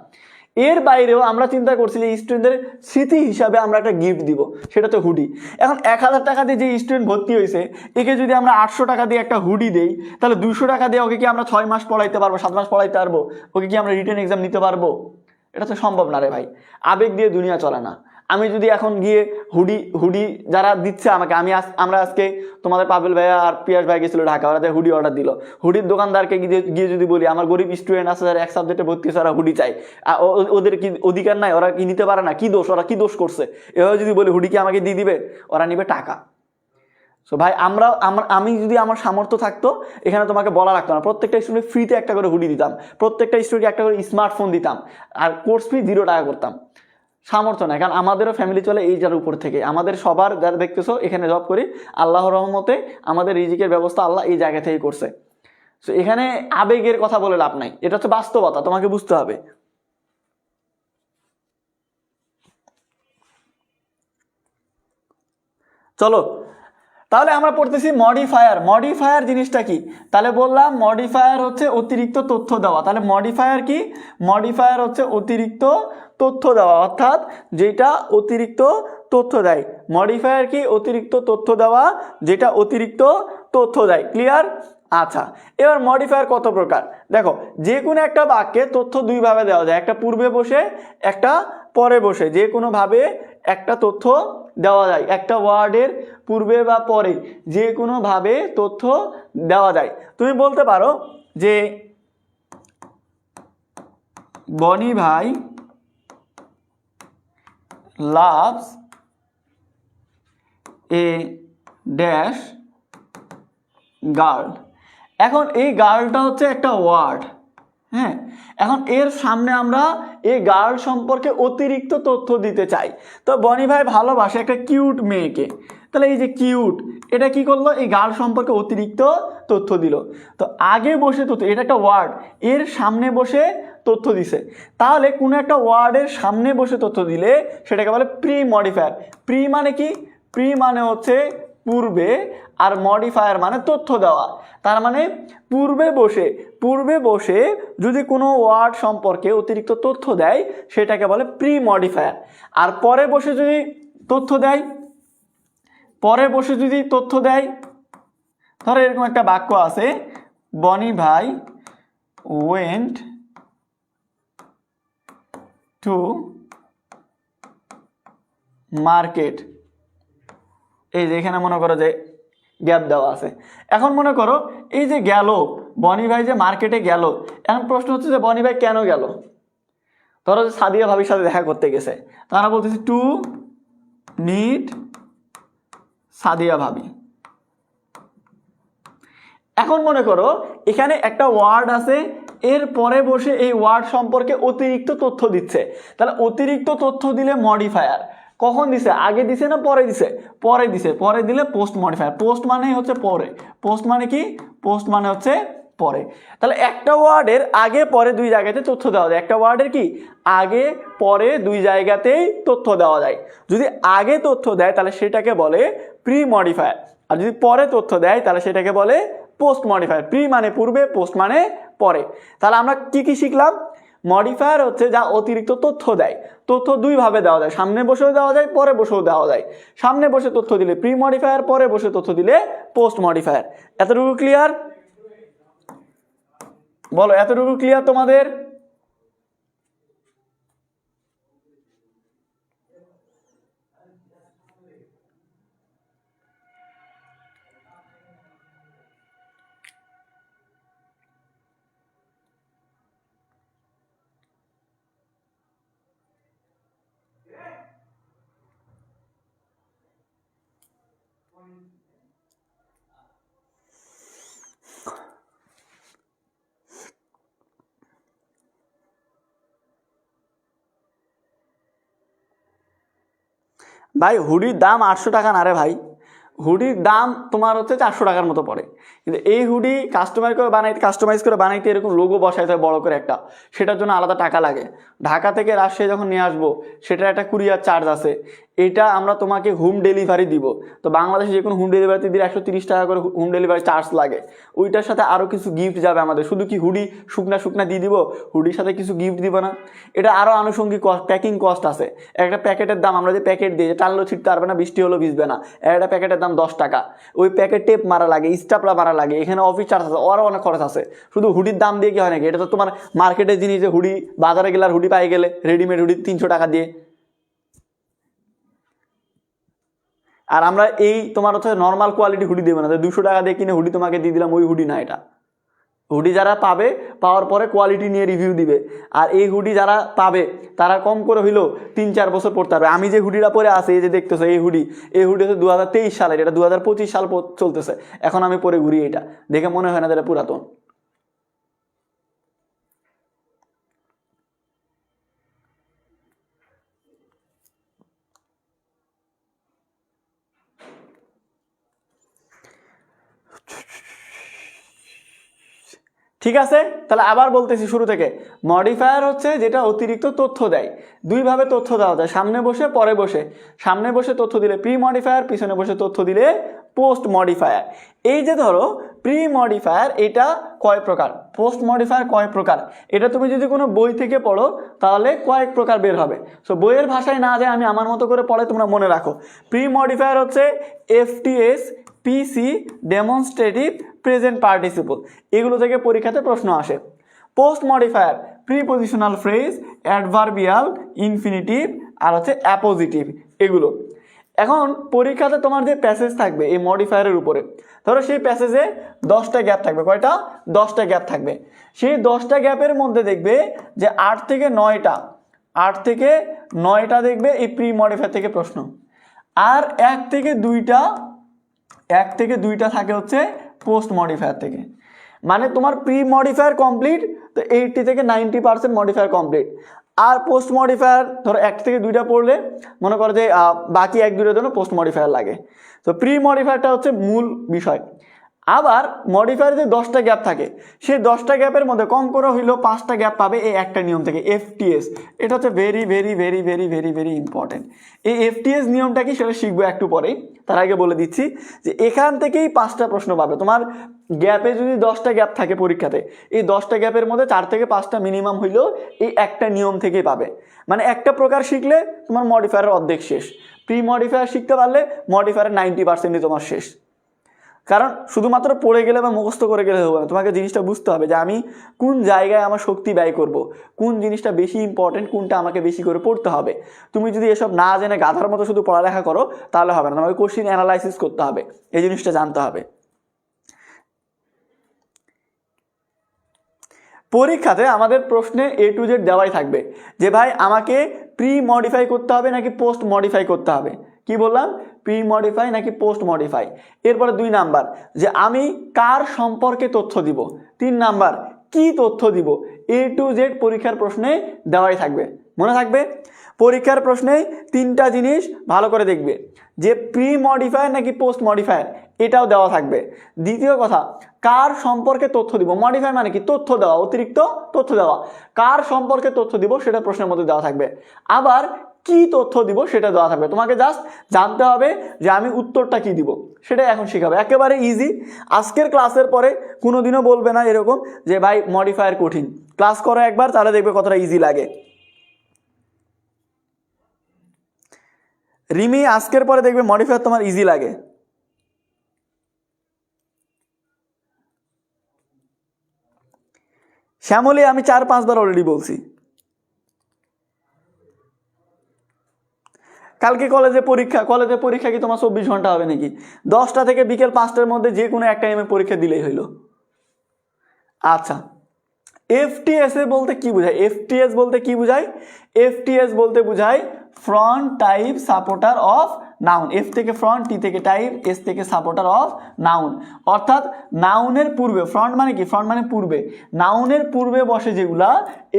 এর বাইরেও আমরা চিন্তা করছি যে স্টুডেন্টদের স্মৃতি হিসাবে আমরা একটা গিফট দিব, সেটা তো হুডি। এখন 1000 টাকা দিয়ে যে স্টুডেন্ট ভর্তি হয়েছে, একে যদি আমরা 800 টাকা দিয়ে একটা হুডি দেই, তাহলে 200 টাকা দিয়ে ওকে কি আমরা 6 মাস পড়াইতে পারবো, 7 মাস পড়াইতে পারবো? ওকে কি আমরা রিটেন এক্সাম নিতে পারবো? এটা তো সম্ভব না রে ভাই। আবেগ দিয়ে দুনিয়া চলে না। আমি যদি এখন গিয়ে হুডি যারা দিচ্ছে আমাকে, আমরা আজকে তোমাদের পাবেল ভাইয়া আর পিয়াস ভাই গেছিল ঢাকা, ওরা হুডি অর্ডার দিল। হুডির দোকানদারকে গিয়ে যদি বলি আমার গরিব স্টুডেন্ট আছে যারা এক সাবজেক্টে ভর্তি হয়েছে, ওরা হুডি চাই, ওদের কি অধিকার নাই? ওরা কি নিতে পারে না? কি দোষ? ওরা কি দোষ করছে? এভাবে যদি বলি হুডি কি আমাকে দিয়ে দিবে? ওরা নিবে টাকা। সো ভাই, আমি যদি আমার সামর্থ্য থাকতো এখানে তোমাকে বলা লাগতো না, প্রত্যেকটা স্টুডেন্ট ফ্রিতে একটা করে হুডি দিতাম, প্রত্যেকটা স্টুডেন্টকে একটা করে স্মার্টফোন দিতাম, আর কোর্স ফি 0 টাকা করতাম। সামর্থ্য নাই, কারণ আমাদেরও ফ্যামিলি চলে এই যার উপর থেকে। আমাদের সবার যারা দেখতেছো এখানে জব করি, আল্লাহর রহমতে আমাদের রিজিকের ব্যবস্থা আল্লাহ এই জায়গা থেকে করছে। তো এখানে আবেগের কথা বলে লাভ নাই, এটা হচ্ছে বাস্তবতা, তোমাকে বুঝতে হবে। চলো তাহলে আমরা পড়তেছি মডিফায়ার জিনিসটা কি? তাহলে বললাম মডিফায়ার হচ্ছে অতিরিক্ত তথ্য দেওয়া। তাহলে মডিফায়ার কি? মডিফায়ার হচ্ছে অতিরিক্ত তথ্য দেওয়া, অর্থাৎ যেটা অতিরিক্ত তথ্য দেয়। মডিফায়ার কি? অতিরিক্ত তথ্য দেওয়া, যেটা অতিরিক্ত তথ্য দেয়। ক্লিয়ার? আচ্ছা, এবার মডিফায়ার কত প্রকার দেখো। যে কোনো একটা বাক্যে তথ্য দুইভাবে দেওয়া যায়, একটা পূর্বে বসে একটা পরে বসে। যে কোনোভাবে একটা তথ্য দেওয়া যায়, একটা ওয়ার্ডের পূর্বে বা পরে যে কোনোভাবে তথ্য দেওয়া যায়। তুমি বলতে পারো যে বনি ভাই লাভস এ ড্যাশ গার্ল। এখন এই গার্লটা হচ্ছে একটা ওয়ার্ড, হ্যাঁ। এখন এর সামনে আমরা এই গার্ল সম্পর্কে অতিরিক্ত তথ্য দিতে চাই। তো বনি ভাই ভালোবাসে একটা কিউট মেয়েকে, তাহলে এই যে কিউট, এটা কি করলো? এই গার্ল সম্পর্কে অতিরিক্ত তথ্য দিল। তো আগে বসে তথ্য, এটা একটা ওয়ার্ড, এর সামনে বসে তথ্য দিছে। তাহলে কোনো একটা ওয়ার্ডের সামনে বসে তথ্য দিলে সেটাকে বলে প্রি মডিফায়ার। প্রি মানে কি? প্রি মানে হচ্ছে পূর্বে, আর মডিফায়ার মানে তথ্য দেওয়া। তার মানে পূর্বে বসে যদি কোনো ওয়ার্ড সম্পর্কে অতিরিক্ত তথ্য দেয় সেটাকে বলে প্রি মডিফায়ার। আর পরে বসে যদি তথ্য দেয়, ধরো এরকম একটা বাক্য আছে, বনি ভাই ওয়েন্ট টু মার্কেট। এই যে এখানে মনে করো যে গ্যাপ দেওয়া আছে। এখন মনে করো এই যে গেল, বনি ভাই যে মার্কেটে গেল, এখন প্রশ্ন হচ্ছে যে বনি ভাই কেন গেল? ধরো যে সাদিয়া ভাবির সাথে দেখা করতে গেছে, তারা বলতেছে টু মিট সাদিয়া ভাবি। এখন মনে করো এখানে একটা ওয়ার্ড আছে, এর পরে বসে এই ওয়ার্ড সম্পর্কে অতিরিক্ত তথ্য দিচ্ছে। তাহলে অতিরিক্ত তথ্য দিলে মডিফায়ার। কখন দিছে? আগে দিছে না পরে দিছে? পরে দিছে। পরে দিলে পোস্ট মডিফায়ার। পোস্ট মানে হচ্ছে পরে। পোস্ট মানে কি? পোস্ট মানে হচ্ছে পরে। তাহলে একটা ওয়ার্ডের আগে পরে দুই জায়গাতে তথ্য দেওয়া যায়। একটা ওয়ার্ডের কি? আগে পরে দুই জায়গাতেই তথ্য দেওয়া যায়। যদি আগে তথ্য দেয় তাহলে সেটাকে বলে প্রি মডিফায়ার, আর যদি পরে তথ্য দেয় তাহলে সেটাকে বলে পোস্ট মডিফায়ার। প্রি মানে পূর্বে, পোস্ট মানে পরে। তাহলে আমরা কি কি শিখলাম? মডিফায়ার হচ্ছে যা অতিরিক্ত তথ্য দেয়। তথ্য দুইভাবে দেওয়া যায়, সামনে বসেও দেওয়া যায়, পরে বসেও দেওয়া যায়। সামনে বসে তথ্য দিলে প্রি মডিফায়ার, পরে বসে তথ্য দিলে পোস্ট মডিফায়ার। এতটুকু ক্লিয়ার? বলো, এতটুকু ক্লিয়ার তোমাদের? ভাই হুডির দাম 800 টাকা না রে ভাই, হুডির দাম তোমার হচ্ছে 400 টাকার মতো পড়ে। কিন্তু এই হুডি কাস্টমাইজ করে বানাইতে এরকম লোগো বসাইতে হয় বড় করে একটা, সেটার জন্য আলাদা টাকা লাগে। ঢাকা থেকে রাজশাহী যখন নিয়ে আসবো সেটার একটা কুরিয়ার চার্জ আছে। এটা আমরা তোমাকে হোম ডেলিভারি দিব। তো বাংলাদেশে যে কোনো হোম ডেলিভারিতে দিলে 130 টাকা করে হোম ডেলিভারি চার্জ লাগে। ওইটার সাথে আরও কিছু গিফট যাবে আমাদের। শুধু কি হুডি শুকনা দিয়ে দিব? হুডির সাথে কিছু গিফট দিব না? এটা আরও আনুষঙ্গিক কস্ট, প্যাকিং কস্ট আছে। একটা প্যাকেটের দাম, আমরা যে প্যাকেট দিই, যে টানলেও ছিটতে পারবে না, বৃষ্টি হলেও ভিজবে না, একটা প্যাকেটের দাম 10 টাকা। ওই প্যাকেট টেপ মারা লাগে, স্টাপলা মারা লাগে, এখানে অফিস চার্জ আছে, আরও অনেক খরচ আছে। শুধু হুডির দাম দিয়ে কি হয় নাকি? এটা তো তোমার মার্কেটের জিনিস, যে হুডি বাজারে গেলে আর হুডি পাই গেলে রেডিমেড হুডি 300 টাকা দিয়ে। আর আমরা এই তোমার হচ্ছে নর্মাল কোয়ালিটি হুডি দেবো না, 200 টাকা দিয়ে কিনে হুডি তোমাকে দিয়ে দিলাম, ওই হুডি না এটা। হুডি যারা পাবে, পাওয়ার পরে কোয়ালিটি নিয়ে রিভিউ দিবে। আর এই হুডি যারা পাবে তারা কম করে হইলেও 3-4 বছর পরতে পারবে। আমি যে হুডিটা পরে আছি, এই যে দেখতেছো এই হুডি হচ্ছে 2023 সালের, এটা 2025 সাল চলতেছে, এখন আমি পরে ঘুরি। এটা দেখে মনে হয় না এটা পুরাতন। ঠিক আছে, তাহলে আবার বলতেছি শুরু থেকে। মডিফায়ার হচ্ছে যেটা অতিরিক্ত তথ্য দেয়। দুইভাবে তথ্য দেওয়া যায়, সামনে বসে পরে বসে। সামনে বসে তথ্য দিলে প্রি মডিফায়ার, পিছনে বসে তথ্য দিলে পোস্ট মডিফায়ার। এই যে ধরো প্রি মডিফায়ার এটা কয় প্রকার, পোস্ট মডিফায়ার কয় প্রকার, এটা তুমি যদি কোনো বই থেকে পড়ো তাহলে কয়েক প্রকার বের হবে। সো বইয়ের ভাষায় না যায় আমি আমার মতো করে পড়ে তোমরা মনে রাখো। প্রি মডিফায়ার হচ্ছে FTS, PC, demonstrative, present participle, এগুলো থেকে পরীক্ষাতে প্রশ্ন আসে। Post modifier prepositional phrase, adverbial, infinitive আর হচ্ছে অ্যাপোজিটিভ এগুলো। এখন পরীক্ষাতে তোমার যে প্যাসেজ থাকবে এই মডিফায়ারের উপরে, ধরো সেই প্যাসেজে 10টা গ্যাপ থাকবে, কয়টা? 10টা গ্যাপ থাকবে। সেই 10টা গ্যাপের মধ্যে দেখবে যে 8 থেকে 9টা দেখবে এই প্রি মডিফায়ার থেকে প্রশ্ন, আর 1 থেকে 2টা থাকে হচ্ছে পোস্ট মডিফায়ার থেকে। মানে তোমার প্রি মডিফায়ার কমপ্লিট, তো 80 থেকে 90% মডিফায়ার কমপ্লিট। আর পোস্ট মডিফায়ার ধরো 1 থেকে 2টা পড়লে মনে করো যে বাকি 1-2টার জন্য পোস্ট মডিফায়ার লাগে। তো প্রি মডিফায়ারটা হচ্ছে মূল বিষয়। আবার মডিফায়ারে যে 10টা গ্যাপ থাকে সেই 10টা গ্যাপের মধ্যে কম করে হইলেও 5টা গ্যাপ পাবে এই একটা নিয়ম থেকে, এফটিএস। এটা হচ্ছে very very very very very very important. এই এফটিএস নিয়মটা কি সেটা শিখবো একটু পরেই, তার আগে বলে দিচ্ছি যে এখান থেকেই 5টা প্রশ্ন পাবে। তোমার গ্যাপে যদি 10টা গ্যাপ থাকে পরীক্ষাতে, এই 10টা গ্যাপের মধ্যে 4 থেকে 5টা মিনিমাম হইলেও এই একটা নিয়ম থেকেই পাবে। মানে একটা প্রকার শিখলে তোমার মডিফায়ারের অর্ধেক শেষ। প্রি মডিফায়ার শিখতে পারলে মডিফায়ারের 90%ই তোমার শেষ। কারণ শুধুমাত্র পড়ে গেলে বা মুখস্থ করে গেলে হবে না, তোমাকে জিনিসটা বুঝতে হবে যে আমি কোন জায়গায় আমার শক্তি ব্যয় করব, কোন জিনিসটা বেশি ইম্পর্টেন্ট, কোনটা আমাকে বেশি করে পড়তে হবে। তুমি যদি এসব না জেনে গাধার মতো শুধু পড়ালেখা করো তাহলে হবে না, তোমাকে কোশ্চিন অ্যানালাইসিস করতে হবে, এই জিনিসটা জানতে হবে। পরীক্ষাতে আমাদের প্রশ্নে A to Z দেওয়াই থাকবে যে ভাই আমাকে প্রি মডিফাই করতে হবে নাকি পোস্ট মডিফাই করতে হবে। কি বললাম? প্রি মডিফাই নাকি পোস্ট মডিফাই। এরপরে 2 নাম্বার যে আমি কার সম্পর্কে তথ্য দিব। 3 নাম্বার কি তথ্য দিব। A to Z পরীক্ষার প্রশ্নে দেওয়াই থাকবে, মনে থাকবে। পরীক্ষার প্রশ্নে 3টা জিনিস ভালো করে দেখবে, যে প্রি মডিফায়ার নাকি পোস্ট মডিফায়ার এটাও দেওয়া থাকবে। দ্বিতীয় কথা, কার সম্পর্কে তথ্য দিব। মডিফাই মানে কি? তথ্য দেওয়া, অতিরিক্ত তথ্য দেওয়া। কার সম্পর্কে তথ্য দিব সেটা প্রশ্নের মধ্যে দেওয়া থাকবে। আবার কি তথ্য দিব সেটা দেওয়া থাকবে। তোমাকে জাস্ট জানতে হবে যে আমি উত্তরটা কি দিব, সেটাই এখন শেখাবে। একেবারে ইজি। আজকের ক্লাসের পরে কোনোদিনও বলবে না এরকম যে ভাই মডিফায়ার কঠিন। ক্লাস করো একবার, তাহলে দেখবে কতটা ইজি লাগে। রিমি, আজকের পরে দেখবে মডিফায়ার তোমার ইজি লাগে। শ্যামলী, আমি 4-5 বার অলরেডি বলছি। কালকে কলেজে পরীক্ষা কি তোমার 24 ঘন্টা হবে নাকি? 10টা থেকে বিকেল 5টার মধ্যে যে কোনো একটা টাইমে পরীক্ষা দিলেই হইলো। আচ্ছা, এফটিএস বলতে কি বোঝায়? এফটিএস বলতে কি বোঝায়? এফটিএস বলতে বোঝায় front type supporter of noun. F থেকে ফ্রন্ট, টি থেকে টাইপ, এস থেকে সাপোর্টার অফ নাউন। অর্থাৎ নাউনের পূর্বে, ফ্রন্ট মানে কি? ফ্রন্ট মানে পূর্বে, নাউনের পূর্বে বসে যেগুলা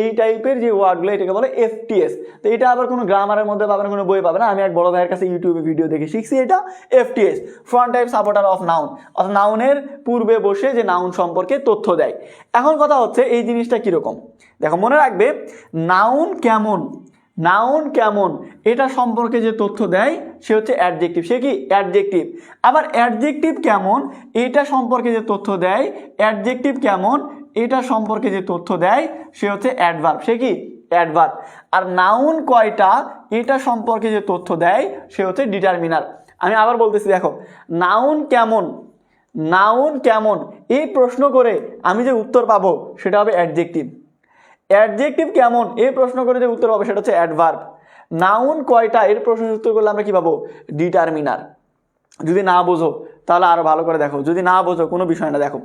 এই টাইপের যে ওয়ার্ডগুলো এটাকে বলে এফটিএস। তো এটা আবার কোনো গ্রামারের মধ্যে পাবে না, কোনো বই পাবে না। আমি এক বড় ভাইয়ের কাছে ইউটিউবে ভিডিও দেখে শিখছি এটা FTS, front type supporter of noun. অর্থাৎ নাউনের পূর্বে বসে যে নাউন সম্পর্কে তথ্য দেয়। এখন কথা হচ্ছে এই জিনিসটা কিরকম দেখো, মনে রাখবে নাউন কেমন, নাউন কেমন এটা সম্পর্কে যে তথ্য দেয় সে হচ্ছে অ্যাডজেক্টিভ। সে কি? অ্যাডজেক্টিভ। আবার অ্যাডজেক্টিভ কেমন এটা সম্পর্কে যে তথ্য দেয়, অ্যাডজেক্টিভ কেমন এটা সম্পর্কে যে তথ্য দেয় সে হচ্ছে অ্যাডভার্ব। সে কি? অ্যাডভার্ব। আর নাউন কয়টা এটা সম্পর্কে যে তথ্য দেয় সে হচ্ছে ডিটারমিনার। আমি আবার বলতেছি, দেখো নাউন কেমন, নাউন কেমন এই প্রশ্ন করে আমি যে উত্তর পাবো সেটা হবে অ্যাডজেক্টিভ। অ্যাডজেক্টিভ কেমন এই প্রশ্ন করে যে উত্তর হবে সেটা হচ্ছে অ্যাডভার্ব। নাউন কয়টা এর প্রশ্নের উত্তর করলে আমরা কি পাবো? ডিটারমিনার। যদি না বোঝো তাহলে আরো ভালো করে দেখো, যদি না বোঝো কোনো বিষয় না। দেখো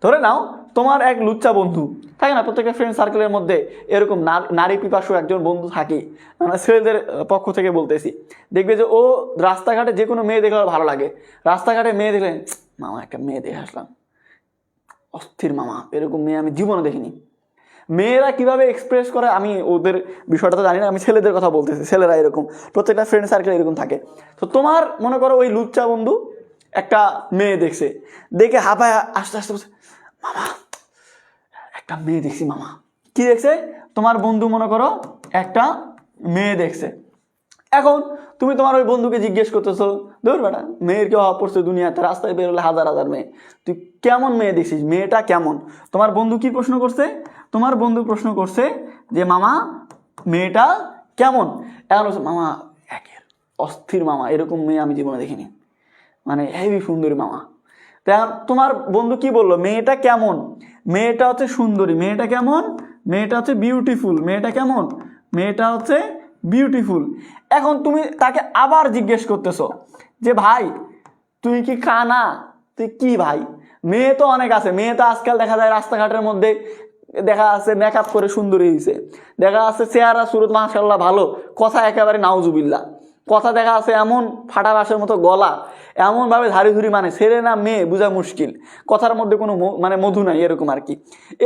ধরে নাও তোমার এক লুচ্চা বন্ধু থাকে না, প্রত্যেকটা ফ্রেন্ড সার্কেলের মধ্যে এরকম নারী পিপাসু একজন বন্ধু থাকে, মানে ছেলেদের পক্ষ থেকে বলতেছি। দেখবে যে ও রাস্তাঘাটে যে কোনো মেয়ে দেখলে ভালো লাগে, রাস্তাঘাটে মেয়ে দেখলে মামা একটা মেয়ে দেখে আসলাম, অস্থির মামা, এরকম মেয়ে আমি জীবনে দেখিনি। মেয়েরা কিভাবে এক্সপ্রেস করে আমি ওদের বিষয়টা তো জানি না, আমি ছেলেদের কথা বলতেছি। ছেলেরা এরকম প্রত্যেকটা ফ্রেন্ড সার্কেল এরকম থাকে। তো তোমার মনে করো ওই লুচ্চা বন্ধু একটা মেয়ে দেখছে, দেখে হাঁপায় আস্তে আস্তে বলছে মামা একটা মেয়ে দেখছি মামা। কি দেখছে? তোমার বন্ধু মনে করো একটা মেয়ে দেখছে। এখন তুমি তোমার ওই বন্ধুকে জিজ্ঞেস করতেছো, ধর বেটা মেয়ের কি অভাব পড়ছে দুনিয়াতে, রাস্তায় বেরোলে হাজার হাজার মেয়ে, তুই কেমন মেয়ে দেখছিস, মেয়েটা কেমন? তোমার বন্ধু কি প্রশ্ন করছে? তোমার বন্ধু প্রশ্ন করছে যে মামা মেয়েটা কেমন? এখন বলছে মামা একের অস্থির মামা, এরকম মেয়ে আমি জীবনে দেখিনি, মানে হেভি সুন্দরী মামা। তা তোমার বন্ধু কি বললো? মেয়েটা কেমন? মেয়েটা হচ্ছে সুন্দরী। মেয়েটা কেমন? মেয়েটা হচ্ছে বিউটিফুল। মেয়েটা কেমন? মেয়েটা হচ্ছে বিউটিফুল। এখন তুমি তাকে আবার জিজ্ঞেস করতেছো যে ভাই তুই কি কানা, তুই কি ভাই? মেয়ে তো অনেক আছে, মেয়ে তো আজকাল দেখা যায় রাস্তাঘাটের মধ্যে দেখা আছে মেকআপ করে সুন্দরী হয়েছে, দেখা আছে চেহারা সুরত মাশাআল্লাহ ভালো, কথা একেবারে নাউজুবিল্লাহ, কথা দেখা আছে এমন ফাটা বাঁশের মতো গলা, এমনভাবে ধারি ধুরি, মানে ছেলে না মেয়ে বোঝা মুশকিল, কথার মধ্যে কোনো মানে মধু নাই এরকম আর কি।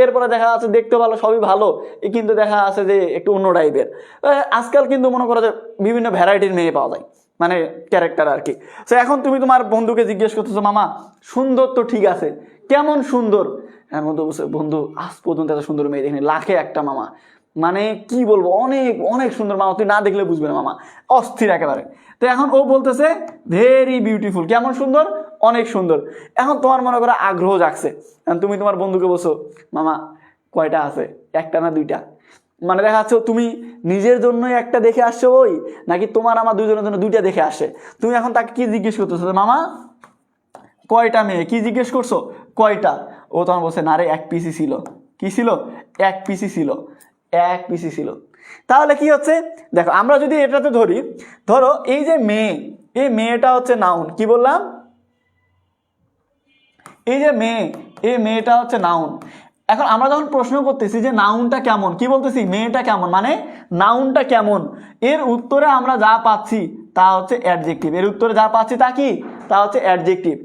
এরপরে দেখা যাচ্ছে দেখতে ভালো, সবই ভালো, কিন্তু দেখা আছে যে একটু অন্য টাইপের। আজকাল কিন্তু মনে করো যে বিভিন্ন ভ্যারাইটির মেয়ে পাওয়া যায়, মানে ক্যারেক্টার আর কি। তো এখন তুমি তোমার বন্ধুকে জিজ্ঞেস করতেছো মামা সুন্দর তো ঠিক আছে, কেমন সুন্দর? এর মধ্যে বন্ধু আজ পর্যন্ত এত সুন্দর মেয়ে দেখিনি, লাখে একটা মামা, মানে কি বলবো, অনেক অনেক সুন্দর মামা, তুই না দেখলে বুঝবে না মামা, অস্থির একেবারে। তো এখন ও বলতেছে ভেরি বিউটিফুল, কেমন সুন্দর? অনেক সুন্দর। এখন তোমার মনে করো আগ্রহ জাগছে, তুমি তোমার বন্ধুকে বলছো মামা কয়টা আছে, একটা না দুইটা? মানে দেখা যাচ্ছে তুমি নিজের জন্যই একটা দেখে আসছো ওই, নাকি তোমার আমার দুজনের জন্য দুইটা দেখে আসে? তুমি এখন তাকে কি জিজ্ঞেস করতেছো? মামা কয়টা মেয়ে, কি জিজ্ঞেস করছো? কয়টা? ও তখন বলছে না রে এক পিসি ছিল। কি ছিল? এক পিসি ছিল, এক পিসি ছিল। তাহলে কি হচ্ছে দেখো, আমরা যদি এটাতে ধরি, ধরো এই যে মেয়ে, এই মেয়েটা হচ্ছে নাউন, কি বললাম? এই যে মেয়ে, এই মেয়েটা হচ্ছে নাউন। এখন আমরা যখন প্রশ্ন করতেছি যে নাউনটা কেমন, কি বলতেছি? মেয়েটা কেমন, মানে নাউনটা কেমন, এর উত্তরে আমরা যা পাচ্ছি তা হচ্ছে অ্যাডজেক্টিভ। এর উত্তরে যা পাচ্ছি তা কি? তা হচ্ছে অ্যাডজেক্টিভ।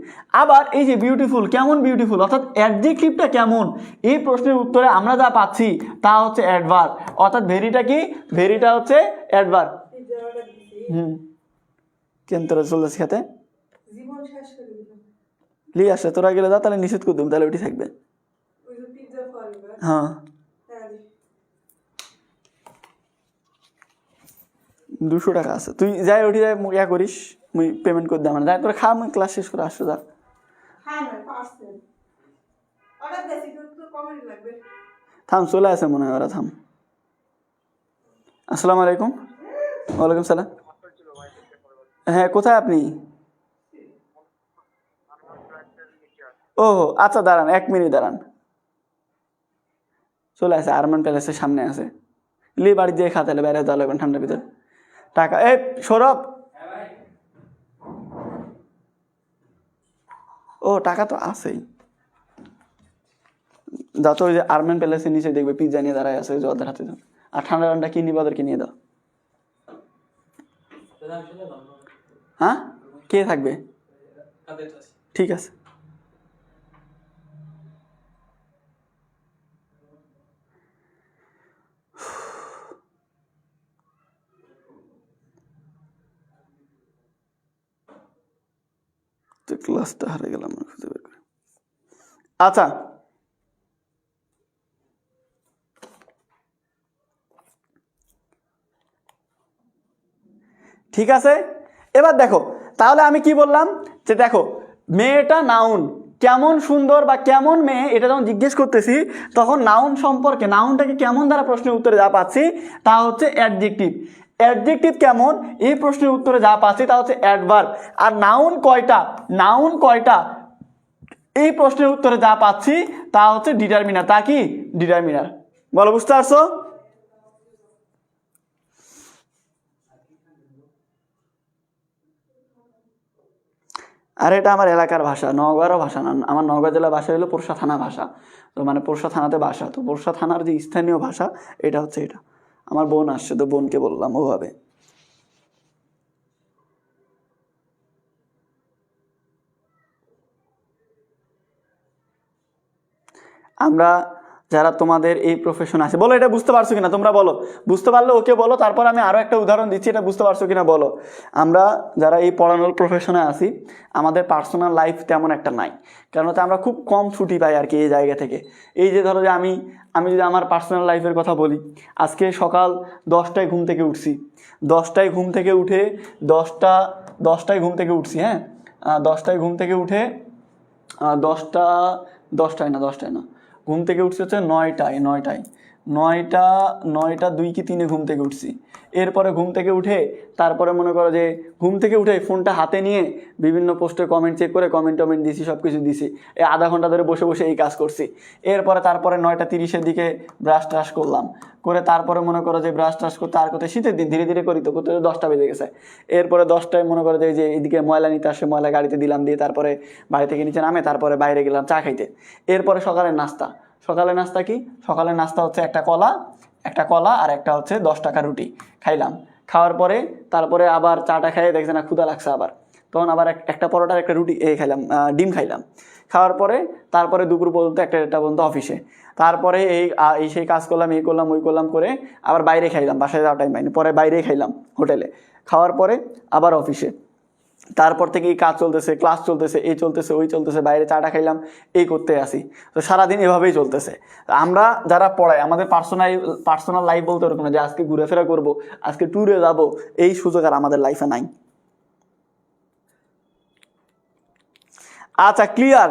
আবার এই যে বিউটিফুল, কেমন বিউটিফুল, অর্থাৎ অ্যাডজেক্টিভটা কেমন, এই প্রশ্নের উত্তরে আমরা যা পাচ্ছি তা হচ্ছে অ্যাডভার্ব। অর্থাৎ ভেরিটা কি? ভেরিটা হচ্ছে অ্যাডভার্ব। কেন তোরা চলতেছি খাতে লি আসে, তোরা গেলে যা, তাহলে নিষেধ করে দেবো, তাহলে ওটি থাকবে। হ্যাঁ 200 টাকা আছে, তুই যাই ওটি যাই ইয়া করিস, মুই পেমেন্ট করে দেব, মানে যাই তোরা খা, মুই ক্লাস শেষ করে আসছো, যা। থাম, চলে আসে মনে হয় ওরা, থাম। আসসালামু আলাইকুম। ওয়ালাইকুম সালাম। হ্যাঁ কোথায় আপনি? ও আচ্ছা দাঁড়ান, 1 মিনিট দাঁড়ান। চলে আসে, আরমান প্যালেসের সামনে আছে, লি বাড়ি দিয়ে খাতে বেড়ে দেওয়া লাগবেন ঠান্ডার ভিতর। টাকা এই সৌরভ, ও টাকা তো আছেই, যত ওই যে আরমান প্যালেসের নিচে দেখবে পিজ্জা নিয়ে দাঁড়ায় আছে, ওদের হাতে দাও। আর ঠান্ডা ঠান্ডা কি নিবে ওদেরকে নিয়ে দাও। হ্যাঁ কে থাকবে? ঠিক আছে। ক্লাসটা হারে গেলাম খুঁজে বের করে। আচ্ছা ঠিক আছে, এবার দেখো তাহলে আমি কি বললাম, যে দেখো মেয়েটা নাউন, কেমন সুন্দর বা কেমন মেয়ে, এটা যখন জিজ্ঞেস করতেছি তখন নাউন সম্পর্কে, নাউনটাকে কেমন দ্বারা প্রশ্নের উত্তরে যা পাচ্ছি তা হচ্ছে অ্যাডজেক্টিভ। অ্যাডজেক্টিভ কেমন, এই প্রশ্নের উত্তরে যা পাচ্ছি তা হচ্ছে অ্যাডভার্ব। আর নাউন কয়টা, নাউন কয়টা, এই প্রশ্নের উত্তরে যা পাচ্ছি তা হচ্ছে ডিটারমিনার। তা কি? ডিটারমিনার। বলো বুঝতে পারছো? আর এটা আমার এলাকার ভাষা, নওগাঁরও ভাষা না, আমার নওগাঁ জেলার ভাষা হলো পোরশা থানা ভাষা। তো মানে পোরশা থানাতে বাসা, তো পোরশা থানার যে স্থানীয় ভাষা এটা হচ্ছে এটা। আমার বোন আসছে, তো বোনকে বললাম ওভাবে। আমরা যারা তোমাদের এই প্রফেশন আছে, বলো এটা বুঝতে পারছো কিনা, তোমরা বলো, বুঝতে পারলে ওকে বলো। তারপর আমি আরও একটা উদাহরণ দিচ্ছি, এটা বুঝতে পারছো কিনা বলো। আমরা যারা এই পড়ানোর প্রফেশনে আছি, আমাদের পার্সোনাল লাইফ তেমন একটা নাই, কারণ হচ্ছে আমরা খুব কম ছুটি পাই আর কি এই জায়গা থেকে। এই যে ধরো যে আমি যদি আমার পার্সোনাল লাইফের কথা বলি, আজকে সকাল 10টায় ঘুম থেকে উঠছি, 10টায় ঘুম থেকে উঠে 10টায় ঘুম থেকে উঠছি, হ্যাঁ 10টায় ঘুম থেকে উঠে 10টায় না ঘুম থেকে উঠছি হচ্ছে 9টা 2 কি 3 ঘুম থেকে উঠছি। এরপরে ঘুম থেকে উঠে তারপরে মনে করো যে ঘুম থেকে উঠে ফোনটা হাতে নিয়ে বিভিন্ন পোস্টে কমেন্ট চেক করে কমেন্ট দিছি, সব কিছু দিছি, এই আধা ঘন্টা ধরে বসে বসে এই কাজ করছি। তারপরে 9টা 30-এর দিকে ব্রাশ ট্রাশ করলাম, করে তারপরে মনে করো যে ব্রাশ ট্রাশ করতে আর করতে শীতের দিন ধীরে ধীরে করি, তো করতে 10টা বেজে গেছে। এরপরে 10টায় মনে করো যে এইদিকে ময়লা নিতে আসে, ময়লা গাড়িতে দিলাম, দিয়ে তারপরে বাড়ি থেকে নিচে নামে, তারপরে বাইরে গেলাম চা খাইতে। এরপরে সকালের নাস্তা কি? সকালের নাস্তা হচ্ছে একটা কলা আর একটা হচ্ছে 10 টাকা রুটি খাইলাম। খাওয়ার পরে তারপরে আবার চাটা খাইয়ে দেখছে না ক্ষুধা লাগছে, আবার তখন আবার একটা পরোটার একটা রুটি খাইলাম, ডিম খাইলাম। খাওয়ার পরে তারপরে দুপুর পর্যন্ত 1টা পর্যন্ত অফিসে। তারপরে সেই কাজ করলাম, এই করলাম ওই করলাম করে আবার বাইরে খাইলাম, বাসায় যাওয়ার টাইম পাইনি, পরে বাইরেই খাইলাম হোটেলে। খাওয়ার পরে আবার অফিসে, তারপর থেকে এই কাজ চলতেছে, ক্লাস চলতেছে, এই চলতেছে ওই চলতেছে, বাইরে চাটা খাইলাম, এই করতে আসি। তো সারাদিন এভাবেই চলতেছে। আমরা যারা পড়াই, আমাদের পার্সোনাল লাইফ বলতে ওরকম না যে আজকে ঘুরেফেরা করবো, আজকে ট্যুরে যাব, এই সুযোগ আর আমাদের লাইফে নাই। আচ্ছা ক্লিয়ার?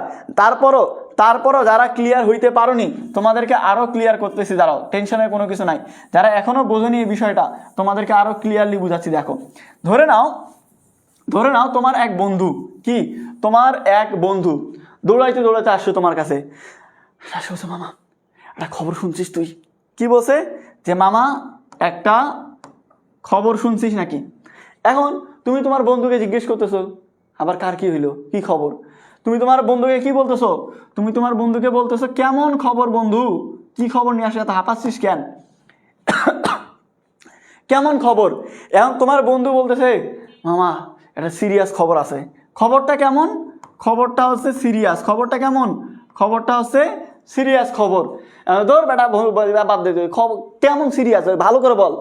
তারপরও যারা ক্লিয়ার হইতে পারোনি, তোমাদেরকে আরও ক্লিয়ার করতেছি, দাঁড়াও, টেনশনের কোনো কিছু নাই। যারা এখনও বোঝোনি এই বিষয়টা, তোমাদেরকে আরও ক্লিয়ারলি বুঝাচ্ছি। দেখো, ধরে নাও তোমার এক বন্ধু দৌড়াইতে আসছো তোমার কাছে, বলছে মামা একটা খবর শুনছিস? তুই কি বলছে? যে মামা একটা খবর শুনছিস নাকি? এখন তুমি তোমার বন্ধুকে জিজ্ঞেস করতেছো, আবার কার কি হইলো, কি খবর? তুমি তোমার বন্ধুকে কি বলতেছো? তুমি তোমার বন্ধুকে বলতেছো কেমন খবর বন্ধু, কি খবর নিয়ে আসে, এত হাঁপাচ্ছিস কেন, কেমন খবর? এখন তোমার বন্ধু বলতেছে মামা একটা সিরিয়াস খবর আছে। খবরটা কেমন? খবরটা হচ্ছে সিরিয়াস। খবরটা কেমন? খবরটা হচ্ছে সিরিয়াস খবর। ধর বেটা বাদ দে, খবর কেমন সিরিয়াস ভালো করে বল।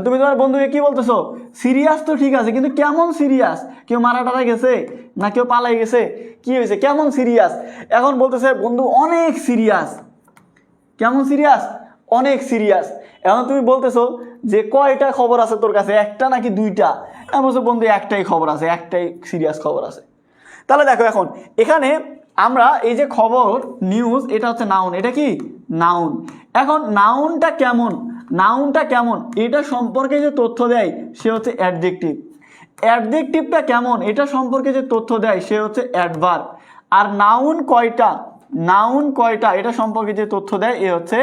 তুমি তোমার বন্ধুকে কি বলতেছো? সিরিয়াস তো ঠিক আছে, কিন্তু কেমন সিরিয়াস? কেউ মারা টারা গেছে না কেউ পালাই গেছে, কি হয়েছে, কেমন সিরিয়াস? এখন বলতেছে বন্ধু অনেক সিরিয়াস। কেমন সিরিয়াস? অনেক সিরিয়াস। এখন তুমি বলতেছো যে কয়টা খবর আছে তোর কাছে, একটা নাকি 2টা? আমি বলছো বন্ধু একটাই খবর আছে, একটাই সিরিয়াস খবর আছে। তাহলে দেখো, এখন এখানে আমরা এই যে খবর নিউজ, এটা হচ্ছে নাউন, এটা কি নাউন। এখন নাউনটা কেমন এটা সম্পর্কে যে তথ্য দেয় সে হচ্ছে অ্যাডজেক্টিভ। অ্যাডজেক্টিভটা কেমন এটা সম্পর্কে যে তথ্য দেয় সে হচ্ছে অ্যাডভার্ব। আর নাউন কয়টা এটা সম্পর্কে যে তথ্য দেয় এ হচ্ছে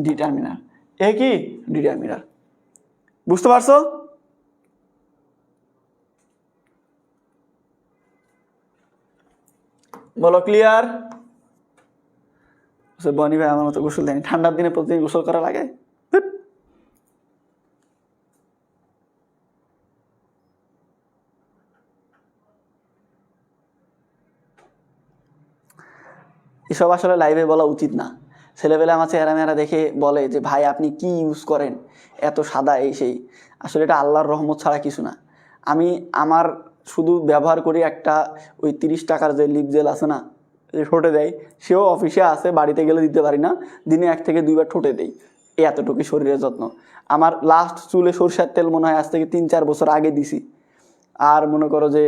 ডিটারমিনার। এ কি ডিটারমিনার। বুঝতে পারছো? বলো ক্লিয়ার? বনি ভাই আমার মতো গোসল দেয়নি, ঠান্ডার দিনে প্রতিদিন গোসল করা লাগে। এসব আসলে লাইভে বলা উচিত না। ছেলেবেলা আমার চেহারা মেহারা দেখে বলে যে ভাই আপনি কি ইউজ করেন, এত সাদা এই সেই। আসলে এটা আল্লাহর রহমত ছাড়া কিছু না। আমি আমার শুধু ব্যবহার করি একটা ওই 30 টাকার যে লিপ জেল আছে না, যে ঠোঁটে দেয়, সেও অফিসে আছে, বাড়িতে গেলে দিতে পারি না, দিনে 1 থেকে 2 বার ঠোঁটে দেই। এতটুকুই শরীরের যত্ন। আমার লাস্ট চুলে সরষের তেল মনে হয় আজ থেকে 3-4 বছর আগে দিছি। আর মনে করো যে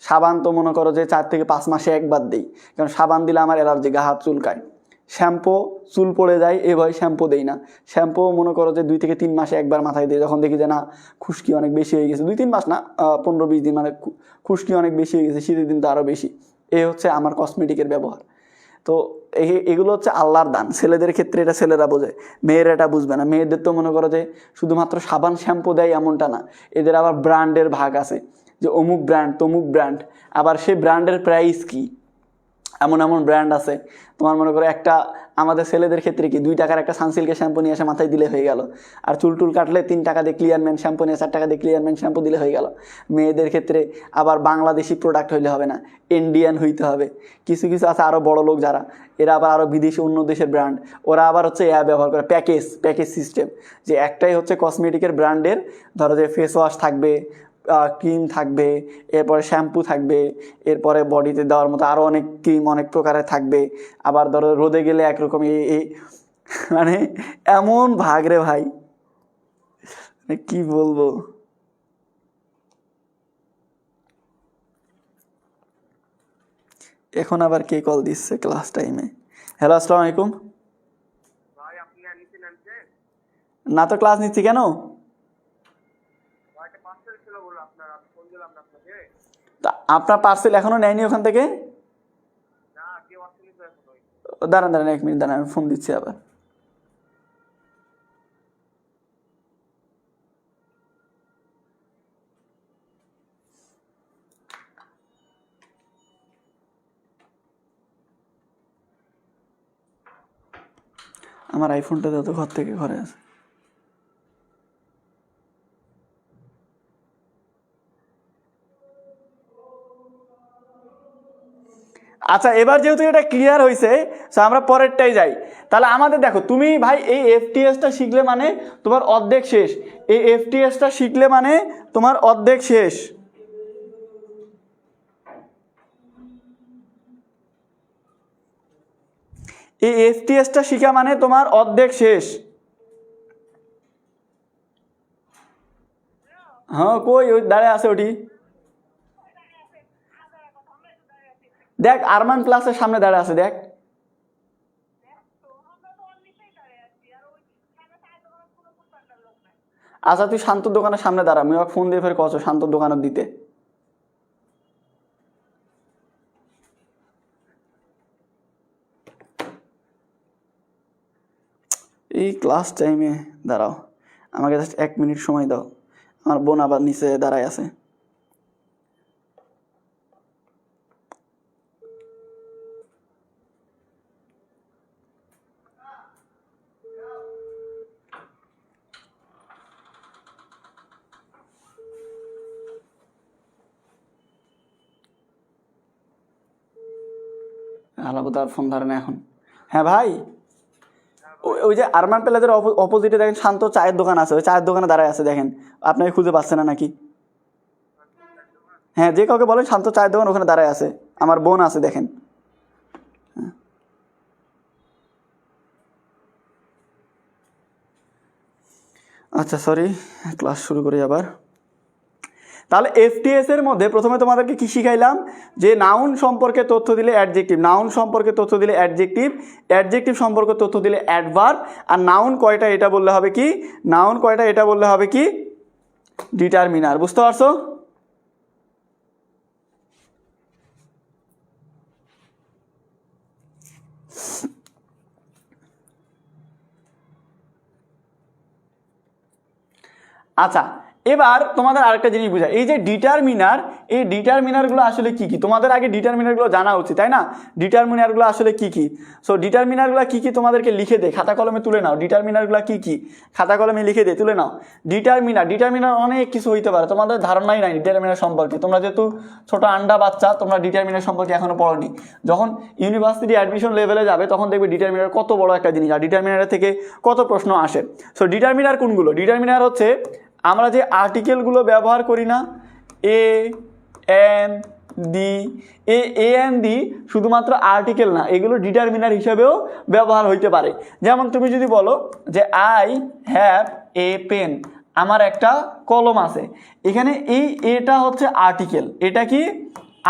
সাবান তো মনে করো যে 4 থেকে 5 মাসে একবার দিই, কারণ সাবান দিলে আমার অ্যালার্জি, গা হাত চুলকায়। শ্যাম্পু চুল পড়ে যায় এই ভয় শ্যাম্পু দেই না। শ্যাম্পু মনে করো যে 2 থেকে 3 মাসে একবার মাথায় দিই, যখন দেখি যে না খুশকি অনেক বেশি হয়ে গেছে। 2-3 মাস না, 15-20 দিন, মানে খুশকি অনেক বেশি হয়ে গেছে, শীতের দিন তো আরও বেশি। এই হচ্ছে আমার কসমেটিকের ব্যবহার। তো এগুলো হচ্ছে আল্লাহর দান। ছেলেদের ক্ষেত্রে এটা ছেলেরা বোঝে, মেয়েরা এটা বুঝবে না। মেয়েদের তো মনে করো যে শুধুমাত্র সাবান শ্যাম্পু দেয় এমনটা না, এদের আবার ব্র্যান্ডের ভাগ আছে, যে অমুক ব্র্যান্ড তমুক ব্র্যান্ড, আবার সেই ব্র্যান্ডের প্রাইস কি, এমন ব্র্যান্ড আছে। তোমার মনে করো একটা আমাদের ছেলেদের ক্ষেত্রে কি 2 টাকার একটা সানসিল্কের শ্যাম্পু নিয়ে এসে মাথায় দিলে হয়ে গেল, আর চুল টুল কাটলে 3 টাকা দিয়ে ক্লিয়ারম্যান শ্যাম্পু নিয়ে 4 টাকা দিয়ে ক্লিয়ারম্যান শ্যাম্পু দিলে হয়ে গেল। মেয়েদের ক্ষেত্রে আবার বাংলাদেশি প্রোডাক্ট হইলে হবে না, ইন্ডিয়ান হইতে হবে। কিছু কিছু আছে আরও বড় লোক যারা, এরা আবার আরও বিদেশি অন্য দেশের ব্র্যান্ড, ওরা আবার হচ্ছে ব্যবহার করে প্যাকেজ সিস্টেম, যে একটাই হচ্ছে কসমেটিকের ব্র্যান্ডের, ধরো যে ফেস ওয়াশ থাকবে, ক্রিম থাকবে, এরপরে শ্যাম্পু থাকবে, এরপরে বডিতে দেওয়ার মতো আরও অনেক ক্রিম অনেক প্রকারের থাকবে। আবার ধরো রোদে গেলে একরকম এই মানে এমন ভাগ রে ভাই, কি বলবো। এখন আবার কে কল দিচ্ছে ক্লাস টাইমে? হ্যালো, আসসালামু আলাইকুম। না তো ক্লাস নিচ্ছি কেন? আপনার পার্সেল এখনো নেয়নি ওখান থেকে? দাঁড়ান 1 মিনিট দাঁড়ান, আমি ফোন দিচ্ছি আবার। আমার আইফোনটা যত ঘর থেকে ঘরে আছে। আচ্ছা, এবার যেহেতু এটা ক্লিয়ার হয়েছে, সো আমরা পরেরটাই যাই। তাহলে আমাদের দেখো, তুমি ভাই এই এফটিএসটা শিখলে মানে তোমার অর্ধেক শেষ। এই এফটিএসটা শিখলে মানে তোমার অর্ধেক শেষ। এই এফটিএসটা শিখা মানে তোমার অর্ধেক শেষ। হ্যাঁ, কই ওই দাঁড়ায় আছে ওটি, দেখ আরমান প্লাসের সামনে দাঁড়ায় আছে, দেখ। আচ্ছা, তুই শান্তর দোকানের সামনে দাঁড়া, আমি ওকে ফোন দিয়ে ফের কছ শান্তর দোকানের দিতে। এই ক্লাস টাইমে দাঁড়াও, আমাকে জাস্ট 1 মিনিট সময় দাও, আমার বোন আবার নিচে দাঁড়ায় আছে। আলাবো, তার ফোন ধরে না এখন। হ্যাঁ ভাই, ওই যে আরমান প্লাজার অপোজিটে দেখেন শান্ত চায়ের দোকান আছে, ওই চায়ের দোকানে দাঁড়ায় আছে, দেখেন। আপনাকে খুঁজে পাচ্ছে না নাকি? হ্যাঁ, যে কাউকে বলেন শান্ত চায়ের দোকান, ওখানে দাঁড়ায় আছে, আমার বোন আছে, দেখেন। আচ্ছা সরি, ক্লাস শুরু করি আবার। তাহলে এফটিএস এর মধ্যে প্রথমে তোমাদেরকে কি শিখাইলাম, যে নাউন সম্পর্কে তথ্য দিলে অ্যাডজেক্টিভ, নাউন সম্পর্কে তথ্য দিলে অ্যাডজেক্টিভ, অ্যাডজেক্টিভ সম্পর্কে তথ্য দিলে অ্যাডভার্ব, আর নাউন কয়টা এটা বললে হবে কি, নাউন কয়টা এটা বললে হবে কি, ডিটারমিনার। বুঝতে পারছো? আচ্ছা, এবার তোমাদের আরেকটা জিনিস বুঝাই, এই যে ডিটারমিনার, এই ডিটারমিনারগুলো আসলে কি কি, তোমাদের আগে ডিটারমিনারগুলো জানা উচিত, তাই না? ডিটারমিনারগুলো আসলে কি কি? সো ডিটারমিনারগুলো কি কি তোমাদেরকে লিখে দে, খাতা কলমে তুলে নাও। ডিটারমিনারগুলো কি কি খাতা কলমে লিখে দে, তুলে নাও। ডিটারমিনার অনেক কিছু হইতে পারে, তোমাদের ধারণাই নাই ডিটারমিনার সম্পর্কে। তোমরা যেহেতু ছোট আন্ডা বাচ্চা, তোমরা ডিটারমিনার সম্পর্কে এখনো পড়োনি। যখন ইউনিভার্সিটি অ্যাডমিশন লেভেলে যাবে তখন দেখবে ডিটারমিনার কত বড় একটা জিনিস, আর ডিটারমিনার থেকে কত প্রশ্ন আসে। সো ডিটারমিনার কোনগুলো? ডিটারমিনার হচ্ছে আমরা যে আর্টিকেলগুলো ব্যবহার করি না, A N the, A N দি শুধুমাত্র আর্টিকেল না, এগুলো ডিটারমিনার হিসেবেও ব্যবহার হইতে পারে। যেমন তুমি যদি বলো যে আই হ্যাভ এ পেন, আমার একটা কলম আছে, এখানে এই এটা হচ্ছে আর্টিকেল, এটা কি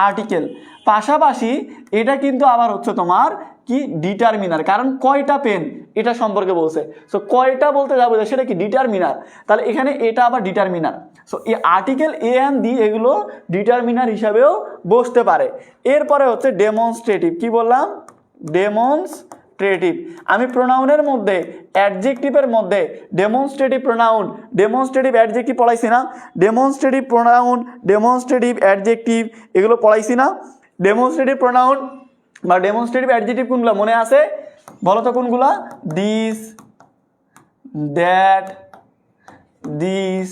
আর্টিকেল। পাশাপাশি এটা কিন্তু আবার হচ্ছে তোমার কি ডিটারমিনার, কারণ কয়টা পেন এটা সম্পর্কে বলছে। সো কয়টা বলতে যাবো সেটা কি ডিটারমিনার, তাহলে এখানে এটা আবার ডিটারমিনার। সো এই আর্টিকেল এ এন্ড দি এগুলো ডিটারমিনার হিসাবেও বসতে পারে। এরপরে হচ্ছে ডেমনস্ট্রেটিভ, কি বললাম? ডেমনস্ট্রেটিভ। আমি প্রোনাউনের মধ্যে, অ্যাডজেক্টিভের মধ্যে ডেমনস্ট্রেটিভ প্রোনাউন, ডেমনস্ট্রেটিভ অ্যাডজেক্টিভ পড়াইছি না? ডেমনস্ট্রেটিভ প্রোনাউন, ডেমনস্ট্রেটিভ অ্যাডজেক্টিভ এগুলো পড়াইছি না? ডেমনস্ট্রেটিভ প্রোনাউন বা ডেমনস্ট্রেটিভ অ্যাডজেক্টিভ কোনগুলো মনে আছে? বলো তো কোনগুলা? দিস, দ্যাট, দিস,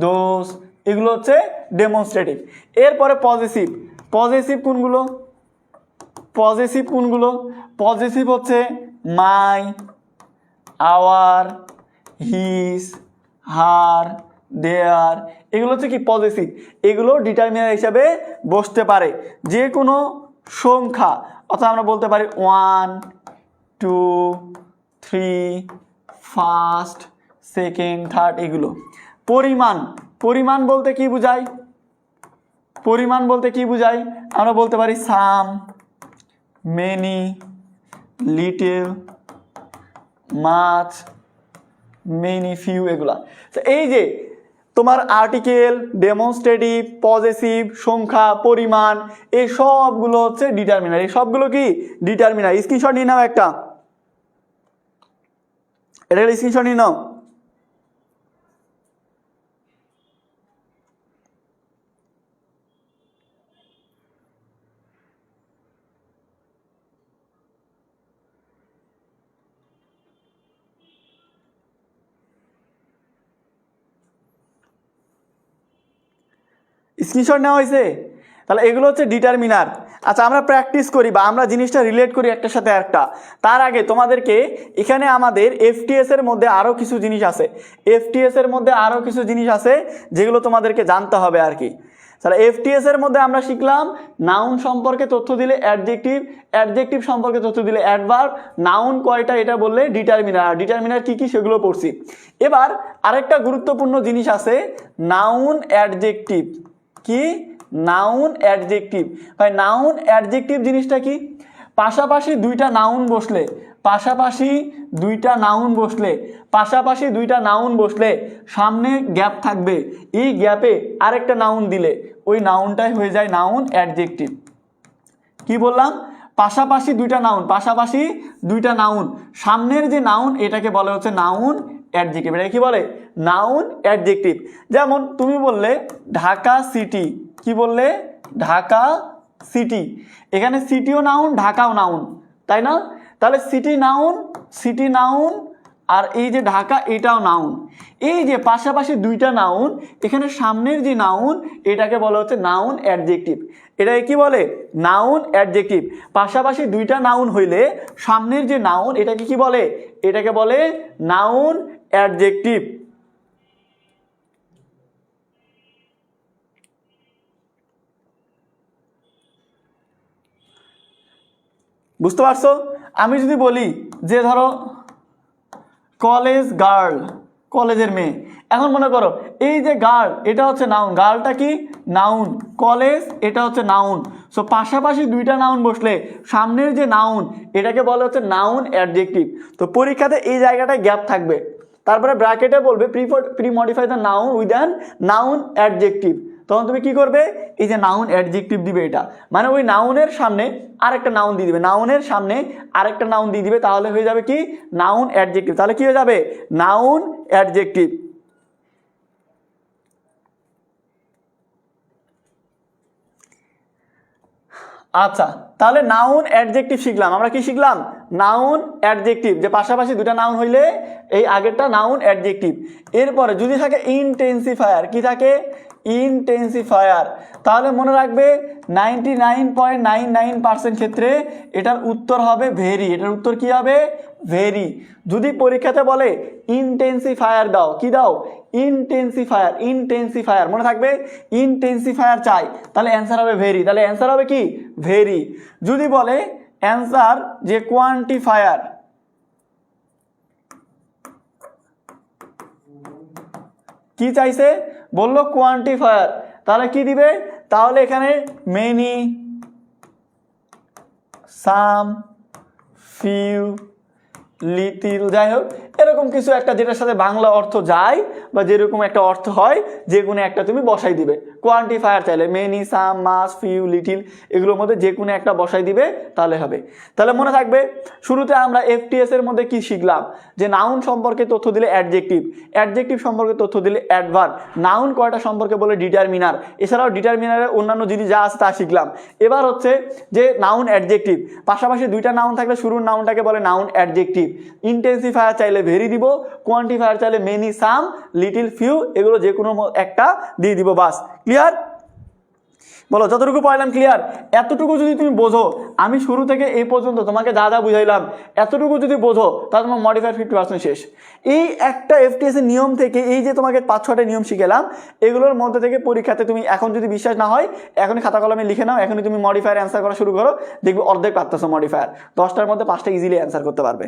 দোজ, এগুলো হচ্ছে ডেমনস্ট্রেটিভ। এরপরে পজেসিভ। পজেসিভ কোনগুলো? পজেসিভ কোনগুলো? পজেসিভ হচ্ছে মাই, আওয়ার, হিজ, হার, দেয়ার, এগুলো হচ্ছে কি পজেসিভ। এগুলো ডিটারমিনার হিসাবে বসতে পারে যে কোনো সংখ্যা, অর্থাৎ আমরা বলতে পারি 1 2 3 ফার্স্ট, সেকেন্ড, থার্ড, এগুলো। পরিমাণ। পরিমাণ বলতে কি বোঝায়? পরিমাণ বলতে কি বোঝায়? আমরা বলতে পারি some, many, little, much, many, few, এগুলা। এই যে তোমার আর্টিকেল, ডেমনস্ট্রেটিভ, পজেসিভ, সংখ্যা, পরিমাণ, এই সবগুলো হচ্ছে ডিটারমিনার। এই সবগুলো কি ডিটারমিনার। স্ক্রিনশট নিয়ে নাও একটা, এটা স্ক্রিনশট নিয়ে নাও। স্ক্রিনশট নেওয়া হয়েছে? তাহলে এগুলো হচ্ছে ডিটারমিনার। আচ্ছা, আমরা প্র্যাকটিস করি বা আমরা জিনিসটা রিলেট করি একটার সাথে একটা। তার আগে তোমাদেরকে এখানে আমাদের এফটিএস এর মধ্যে আরও কিছু জিনিস আছে। এফটিএস এর মধ্যে আরও কিছু জিনিস আছে যেগুলো তোমাদেরকে জানতে হবে আর কি। তাহলে এফটিএস এর মধ্যে আমরা শিখলাম নাউন সম্পর্কে তথ্য দিলে অ্যাডজেক্টিভ, অ্যাডজেক্টিভ সম্পর্কে তথ্য দিলে অ্যাডভার্ব, নাউন কয়টা এটা বললে ডিটারমিনার, আর ডিটারমিনার কি কি সেগুলো পড়ছি। এবার আরেকটা গুরুত্বপূর্ণ জিনিস আছে, নাউন অ্যাডজেক্টিভ। কি? Noun adjective. ভাই নাউন অ্যাডজেক্টিভ জিনিসটা কি? পাশাপাশি দুইটা নাউন বসলে, পাশাপাশি দুইটা নাউন বসলে, পাশাপাশি দুইটা নাউন বসলে সামনে গ্যাপ থাকবে, এই গ্যাপে আরেকটা নাউন দিলে ওই নাউনটাই হয়ে যায় নাউন অ্যাডজেক্টিভ। কি বললাম? পাশাপাশি দুইটা নাউন, পাশাপাশি দুইটা নাউন, সামনের যে নাউন এটাকে বলা হচ্ছে নাউন অ্যাডজেক্টিভ। এটা কি বলে? Noun adjective. যেমন তুমি বললে ঢাকা সিটি, কি বললে? ঢাকা সিটি। এখানে সিটিও নাউন, ঢাকাও নাউন, তাই না? তাহলে সিটি নাউন, সিটি নাউন, আর এই যে ঢাকা এটাও নাউন। এই যে পাশাপাশি দুইটা নাউন, এখানে সামনের যে নাউন এটাকে বলা হচ্ছে নাউন অ্যাডজেক্টিভ। এটাকে কি বলে? Noun adjective. পাশাপাশি দুইটা নাউন হইলে সামনের যে নাউন এটাকে কি বলে? এটাকে বলে নাউন অ্যাডজেক্টিভ। বুঝতে পারছো? আমি যদি বলি যে ধরো কলেজ গার্ল, কলেজের মেয়ে, এখন মনে করো এই যে গার্ল এটা হচ্ছে নাউন, গার্লটা কি? নাউন, কলেজ এটা হচ্ছে নাউন। সো পাশাপাশি দুইটা নাউন বসলে সামনের যে নাউন এটাকে বলা হচ্ছে নাউন অ্যাডজেক্টিভ। তো পরীক্ষাতে এই জায়গাটায় গ্যাপ থাকবে, তারপরে ব্র্যাকেটে বলবে pre modify the noun with an noun adjective. তখন তুমি কি করবে? এই যে নাউন অ্যাডজেক্টিভ দিবে, এটা মানে ওই নাউনের সামনে আরেকটা নাউন দিয়ে দিবে, নাউনের সামনে আরেকটা নাউন দিয়ে দিবে, তাহলে হয়ে যাবে কি? Noun adjective. তাহলে কি হয়ে যাবে? Noun adjective. আচ্ছা, তাহলে নাউন অ্যাডজেক্টিভ শিখলাম। আমরা কি শিখলাম? নাউন অ্যাডজেক্টিভ, যে পাশাপাশি দুটা নাউন হইলে এই আগেরটা নাউন অ্যাডজেক্টিভ। এরপরে যদি থাকে ইনটেন্সিফায়ার, কি থাকে? ইনটেন্সিফায়ার। তাহলে মনে রাখবে 99.99% ক্ষেত্রে এটার উত্তর হবে ভেরি। এটার উত্তর কি হবে? ভেরি। যদি পরীক্ষাতে বলে ইনটেন্সিফায়ার দাও, কি দাও? ইনটেন্সিফায়ার। ইনটেন্সিফায়ার মনে থাকবে, ইনটেন্সিফায়ার চাই, তাহলে অ্যান্সার হবে ভেরি। তাহলে অ্যান্সার হবে কি? ভেরি। যদি বলে অ্যান্সার যে কোয়ান্টিফায়ার, কি চাইছে? বললো কোয়ান্টিফায়ার, তাহলে কি দিবে? তাহলে এখানে মেনি, সাম, ফিউ, লিটিল, যাই হোক এরকম কিছু একটা যেটার সাথে বাংলা অর্থ যায় বা যেরকম একটা অর্থ হয় যে কোনো একটা তুমি বসাই দিবে। কোয়ান্টিফায়ার চাইলে মেনি, সাম, মাস, ফিউ, লিটিল এগুলোর মধ্যে যে কোনো একটা বসাই দিবে তাহলে হবে। তাহলে মনে থাকবে শুরুতে আমরা এফটিএস এর মধ্যে কি শিখলাম, যে নাউন সম্পর্কে তথ্য দিলে অ্যাডজেক্টিভ, অ্যাডজেক্টিভ সম্পর্কে তথ্য দিলে অ্যাডভার্ব, নাউন কয়টা সম্পর্কে বলে ডিটারমিনার, এছাড়াও ডিটারমিনারের অন্যান্য জিনিস যা আছে তা শিখলাম। এবার হচ্ছে যে নাউন অ্যাডজেক্টিভ, পাশাপাশি দুইটা নাউন থাকলে শুরুর নাউনটাকে বলে নাউন অ্যাডজেক্টিভ। ইন্টেন্সিফায়ার চাইলে ভেরি দিব, কোয়ান্টিফায়ার চাইলে মেনি, সাম, লিটিল, ফিউ এগুলো যে কোনো একটা দিয়ে দিব, বাস। ক্লিয়ার? বলো যতটুকু পড়াইলাম ক্লিয়ার? এতটুকু যদি তুমি বোঝো, আমি শুরু থেকে এই পর্যন্ত তোমাকে যা যা বুঝাইলাম এতটুকু যদি বোঝো তাহলে তোমার মডিফায়ার 50% শেষ। এই একটা এফটিএস এর নিয়ম থেকে এই যে তোমাকে 5-6টা নিয়ম শিখেলাম এগুলোর মধ্যে থেকে পরীক্ষাতে তুমি এখন যদি বিশ্বাস না হয় এখনই খাতা কলমে লিখে নাও, এখনই তুমি মডিফায়ার অ্যান্সার করা শুরু করো, দেখবে অর্ধেক পারতেছো মডিফায়ার, 10টার মধ্যে 5টা ইজিলি অ্যান্সার করতে পারবে।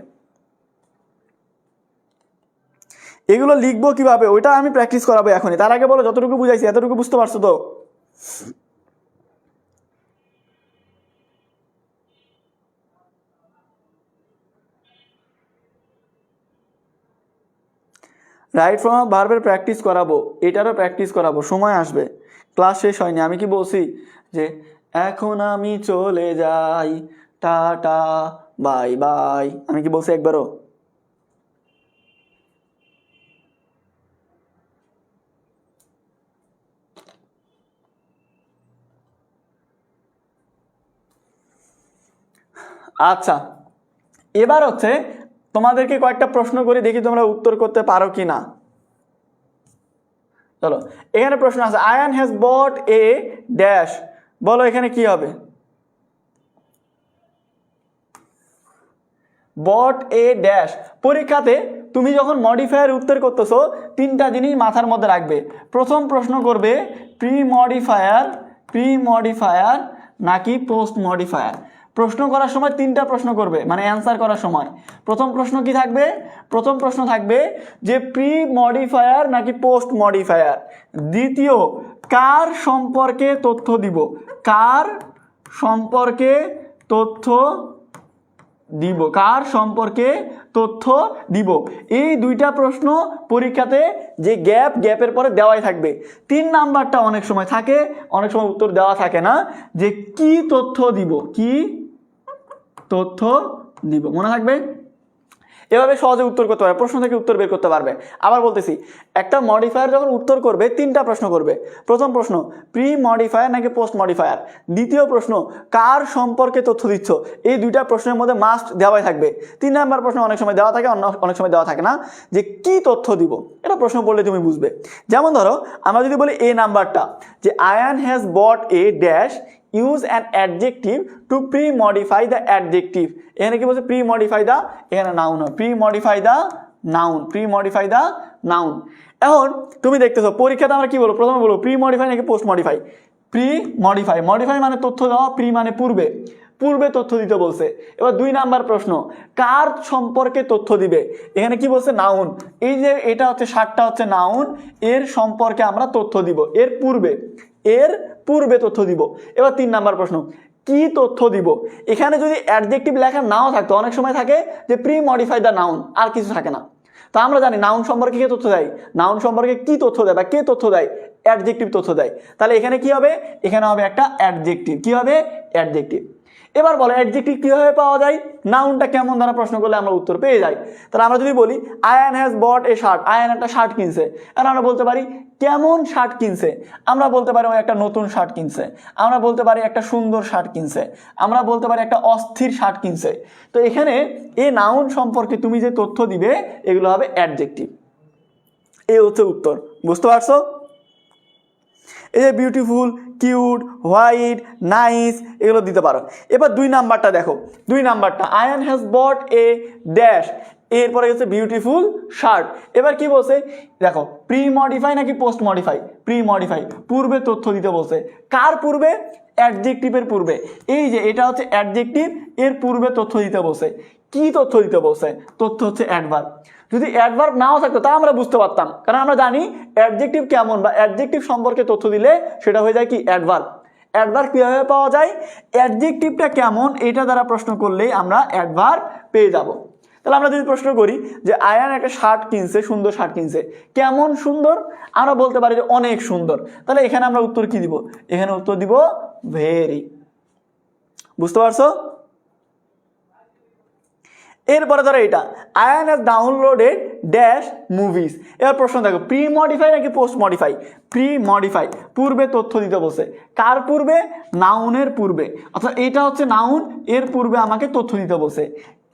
এগুলো লিখবো কিভাবে ওইটা আমি প্র্যাকটিস করাবো এখনই, তার আগে বলো যতটুকু বুঝাইছি এতটুকু বুঝতে পারছো তো? রাইট ফ্রম ভার্বের প্র্যাকটিস করাবো, এটারও প্র্যাকটিস করাবো, সময় আসবে, ক্লাস শেষ হয়নি। আমি কি বলছি যে এখন আমি চলে যাই, টাটা বাই বাই, আমি কি বলছি একবারও? আচ্ছা এবার হচ্ছে তোমাদেরকে কয়েকটা প্রশ্ন করি, দেখি তোমরা উত্তর করতে পারো কি না। চলো এখানে প্রশ্ন আছে, Ayaan has bought a dash, বলো এখানে কি হবে? Bought a dash. পরীক্ষাতে তুমি যখন মডিফায়ার উত্তর করতেছো 3টা জিনিস মাথার মধ্যে রাখবে। প্রথম প্রশ্ন করবে প্রি মডিফায়ার নাকি পোস্ট মডিফায়ার। প্রশ্ন করার সময় 3টা প্রশ্ন করবে, মানে অ্যান্সার করার সময়। প্রথম প্রশ্ন কি থাকবে? প্রথম প্রশ্ন থাকবে যে প্রি মডিফায়ার নাকি পোস্ট মডিফায়ার। দ্বিতীয়, কার সম্পর্কে তথ্য দিব, কার সম্পর্কে তথ্য দিব, কার সম্পর্কে তথ্য দিব। এই 2টা প্রশ্ন পরীক্ষাতে যে গ্যাপের পরে দেওয়াই থাকবে। 3 নাম্বারটা অনেক সময় থাকে, অনেক সময় উত্তর দেওয়া থাকে না, যে কি তথ্য দিব, কি তথ্য দিব, মনে থাকবে? এভাবে সহজে উত্তর করতে পারবে, প্রশ্ন থেকে উত্তর বের করতে পারবে। আবার বলতেছি, একটা মডিফায়ার যখন উত্তর করবে 3টা প্রশ্ন করবে। প্রথম প্রশ্ন প্রি মডিফায়ার নাকি পোস্ট মডিফায়ার। দ্বিতীয় প্রশ্ন কার সম্পর্কে তথ্য দিচ্ছ। এই 2টা প্রশ্নের মধ্যে মাস্ট দেওয়াই থাকবে। 3 নাম্বার প্রশ্ন অনেক সময় দেওয়া থাকে, অনেক সময় দেওয়া থাকে না, যে কি তথ্য দিব। এটা প্রশ্ন পড়লে তুমি বুঝবে। যেমন ধরো আমরা যদি বলি এ নাম্বারটা, যে Ayaan has bought a dash, use an adjective to premodify the adjective. এখানে কি বলছে? প্রি মডিফাই দ্য, এখানে নাউন হয়, premodify the noun, premodify the noun. এখন তুমি দেখতেছো পরীক্ষাতে আমরা কি বলবো? প্রথমে বলবো প্রি মডিফাই নাকি postmodify. Premodify, modify মানে তথ্য দেওয়া, প্রি মানে পূর্বে, পূর্বে তথ্য দিতে বলছে। এবার 2 নাম্বার প্রশ্ন, কার সম্পর্কে তথ্য দিবে। এখানে কি বলছে? নাউন। এই যে এটা হচ্ছে 60টা হচ্ছে নাউন, এর সম্পর্কে আমরা তথ্য দিব, এর পূর্বে তথ্য দিব। এবার 3 নাম্বার প্রশ্ন, কি তথ্য দিব। এখানে যদি অ্যাডজেক্টিভ লেখা নাও থাকতো, অনেক সময় থাকে যে প্রি মডিফাই দ্য নাউন, আর কিছু থাকে না। তা আমরা জানি নাউন সম্পর্কে কে তথ্য দেয়, নাউন সম্পর্কে কি তথ্য দেয় বা কে তথ্য দেয়, অ্যাডজেক্টিভ তথ্য দেয়। তাহলে এখানে কি হবে? এখানে হবে একটা অ্যাডজেক্টিভ। কি হবে? অ্যাডজেক্টিভ। এবার বলো অ্যাডজেক্টিভ কিভাবে পাওয়া যায়, নাউনটা কেমন দ্বারা প্রশ্ন করলে আমরা উত্তর পেয়ে যাই। তাহলে আমরা যদি বলি Ayaan has bought a shirt, Ayaan একটা শার্ট কিনছে, আর আমরা বলতে পারি কেমন শার্ট কিনছে, আমরা বলতে পারি ও একটা নতুন শার্ট কিনছে, আমরা বলতে পারি একটা সুন্দর শার্ট কিনছে, আমরা বলতে পারি একটা অস্থির শার্ট কিনছে। তো এখানে এই নাউন সম্পর্কে তুমি যে তথ্য দিবে এগুলো হবে অ্যাডজেক্টিভ। এই হচ্ছে উত্তর, বুঝতে পারছো? এই যে বিউটিফুল, কিউট, হোয়াইট, নাইস এগুলো দিতে পারো। এবার 2 নাম্বারটা দেখো, 2 নাম্বারটা Ayaan has bought a dash, এরপরে হচ্ছে বিউটিফুল শার্ট। এবার কি বলছে দেখো, প্রি মডিফাই নাকি পোস্ট মডিফাই? প্রি মডিফাই, পূর্বে তথ্য দিতে বলছে। কার পূর্বে? অ্যাডজেক্টিভের পূর্বে। এই যে এটা হচ্ছে অ্যাডজেক্টিভ, এর পূর্বে তথ্য দিতে বলছে। কি তথ্য দিতে বলছে? তথ্য হচ্ছে অ্যাডভার্ব। যদি অ্যাডভার্ব নাও থাকতো তা আমরা বুঝতে পারতাম, কারণ আমরা জানি অ্যাডজেক্টিভ কেমন বা অ্যাডজেক্টিভ সম্পর্কে তথ্য দিলে সেটা হয়ে যায় কি? অ্যাডভার্ব। অ্যাডভার্ব কিভাবে পাওয়া যায়? অ্যাডজেক্টিভটা কেমন এটা দ্বারা প্রশ্ন করলেই আমরা অ্যাডভার্ব পেয়ে যাব। তাহলে আমরা যদি প্রশ্ন করি যে আয়ান একটা শার্ট কিনছে, সুন্দর শার্ট কিনছে, কেমন সুন্দর, আমরা বলতে পারি যে অনেক সুন্দর। তাহলে এখানে আমরা উত্তর কি দিব? এখানে উত্তর দিব ভেরি। বুঝতে পারছো? এরপরে ধরো এটা, Ayaan has downloaded dash movies. এবার প্রশ্ন দেখো, প্রি মডিফাই নাকি পোস্ট মডিফাই? প্রি মডিফাই, পূর্বে তথ্য দিতে বসে। কার পূর্বে? নাউনের পূর্বে। অর্থাৎ এটা হচ্ছে নাউন, এর পূর্বে আমাকে তথ্য দিতে বসে।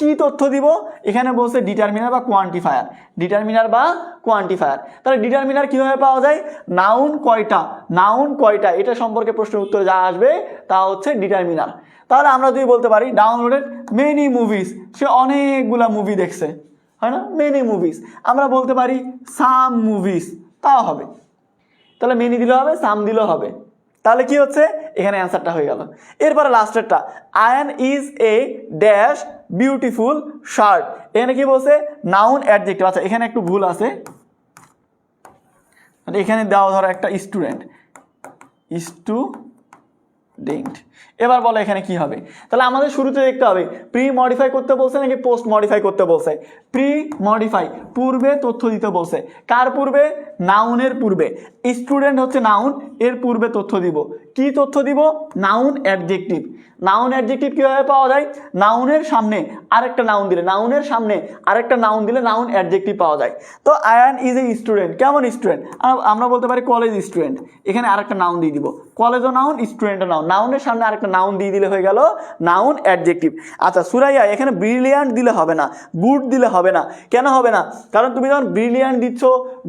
কি তথ্য দিব? এখানে বলছে ডিটারমিনার বা কোয়ান্টিফায়ার। ডিটারমিনার বা কোয়ান্টিফায়ার। তাহলে ডিটারমিনার কিভাবে পাওয়া যায়? নাউন কয়টা, নাউন কয়টা, এটা সম্পর্কে প্রশ্নের উত্তরে যা আসবে তা হচ্ছে ডিটারমিনার। তাহলে আমরা যদি বলতে পারি ডাউনলোডেড মেনি মুভিজ, সে অনেকগুলা মুভি দেখছে, হয় না? Many movies. আমরা বলতে পারি সাম মুভিজ, তাও হবে। তাহলে মেনি দিলেও হবে, সাম দিলেও হবে। তাহলে কি হচ্ছে? এখানে অ্যান্সারটা হয়ে গেল। এরপরে লাস্টেরটা, Ayan is a dash beautiful shirt. এখানে কি বলছে? Noun adjective. আচ্ছা এখানে একটু ভুল আছে, এখানে দেওয়া ধরো একটা স্টুডেন্ট, স্টুডেন্ট। এবার বলো এখানে কি হবে? তাহলে আমাদের শুরুতে দেখতে হবে প্রি মডিফাই করতে বলছে নাকি পোস্ট মডিফাই করতে বলছে। প্রি মডিফাই, পূর্বে তথ্য দিতে বলছে। কার পূর্বে? নাউনের পূর্বে। স্টুডেন্ট হচ্ছে নাউন, এর পূর্বে তথ্য দিব। কি তথ্য দিব? Noun adjective. নাউন অ্যাডজেক্টিভ কিভাবে পাওয়া যায়? নাউনের সামনে আরেকটা নাউন দিলে, নাউনের সামনে আরেকটা নাউন দিলে নাউন অ্যাডজেক্টিভ পাওয়া যায়। তো আয়ান ইজ এ স্টুডেন্ট, কেমন স্টুডেন্ট? আমরা বলতে পারি কলেজ স্টুডেন্ট। এখানে আরেকটা নাউন দিয়ে দিব, কলেজও নাউন, স্টুডেন্টও নাউন। নাউনের সামনে আরেকটা নাউন দিয়ে দিলে হয়ে গেল নাউন অ্যাডজেক্টিভ। আচ্ছা সুরাইয়া, এখানে ব্রিলিয়ান্ট দিলে হবে না, গুড দিলে হবে না। কেন হবে না? কারণ তুমি যখন ব্রিলিয়ান্ট দিচ্ছ,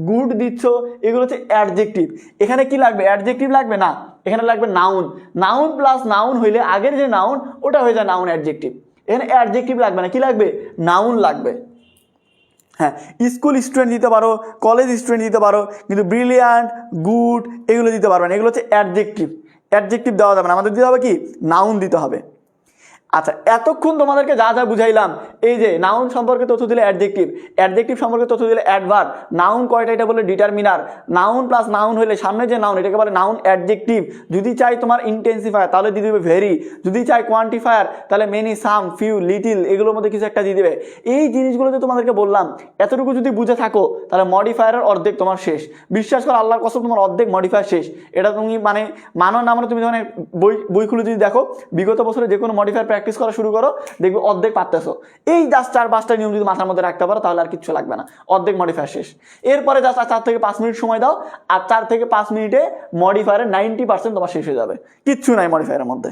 গুড দিচ্ছ, এগুলো হচ্ছে অ্যাডজেক্টিভ। এখানে কি লাগবে? অ্যাডজেক্টিভ লাগবে না, এখানে লাগবে নাউন। নাউন প্লাস নাউন হইলে আগের যে নাউন ওটা হয়ে যায় নাউন অ্যাডজেক্টিভ। এখানে অ্যাডজেক্টিভ লাগবে না, কি লাগবে? নাউন লাগবে। হ্যাঁ, স্কুল স্টুডেন্ট দিতে পারো, কলেজ স্টুডেন্ট দিতে পারো, কিন্তু ব্রিলিয়ান্ট, গুড এগুলো দিতে পারবে না, এগুলো হচ্ছে অ্যাডজেক্টিভ। অ্যাডজেক্টিভ দেওয়া যাবে না, আমাদের দিতে হবে কি? নাউন দিতে হবে। আচ্ছা এতক্ষণ তোমাদেরকে যা যা বুঝাইলাম, এই যে নাউন সম্পর্কে তথ্য দিলে অ্যাডজেক্টিভ, অ্যাডজেক্টিভ সম্পর্কে তথ্য দিলে অ্যাডভার্ব, নাউন কয়টা এটা বলে ডিটারমিনার, নাউন প্লাস নাউন হলে সামনে যে নাউন এটাকে বলে নাউন অ্যাডজেক্টিভ। যদি চাই তোমার ইন্টেন্সিফায়ার তাহলে দিয়ে দেবে ভেরি, যদি চাই কোয়ান্টিফায়ার তাহলে মেনি, সাম, ফিউ, লিটিল, এগুলোর মধ্যে কিছু একটা দিয়ে দেবে। এই জিনিসগুলো যে তোমাদেরকে বললাম এতটুকু যদি বুঝে থাকো তাহলে মডিফায়ারের অর্ধেক তোমার শেষ। বিশ্বাস করো আল্লাহর কসম, তোমার অর্ধেক মডিফায়ার শেষ। এটা তুমি মানো না মানো, তুমি যখন বই খুলে যদি দেখো বিগত বছরে যে কোনো মডিফায়ার প্র্যাকটিস করা শুরু করো, দেখবে অর্ধেক পারতেছো। এই জাস্ট 4-5টা নিয়ম যদি মাথার মধ্যে রাখতে পারো তাহলে আর কিচ্ছু লাগবে না, অর্ধেক মডিফায়ার শেষ। এরপরে জাস্ট 4 থেকে 5 মিনিট সময় দাও, আর 4 থেকে 5 মিনিটে মডিফায়ারের 90% তোমার শেষ হয়ে যাবে, কিচ্ছু নাই মডিফায়ারের মধ্যে।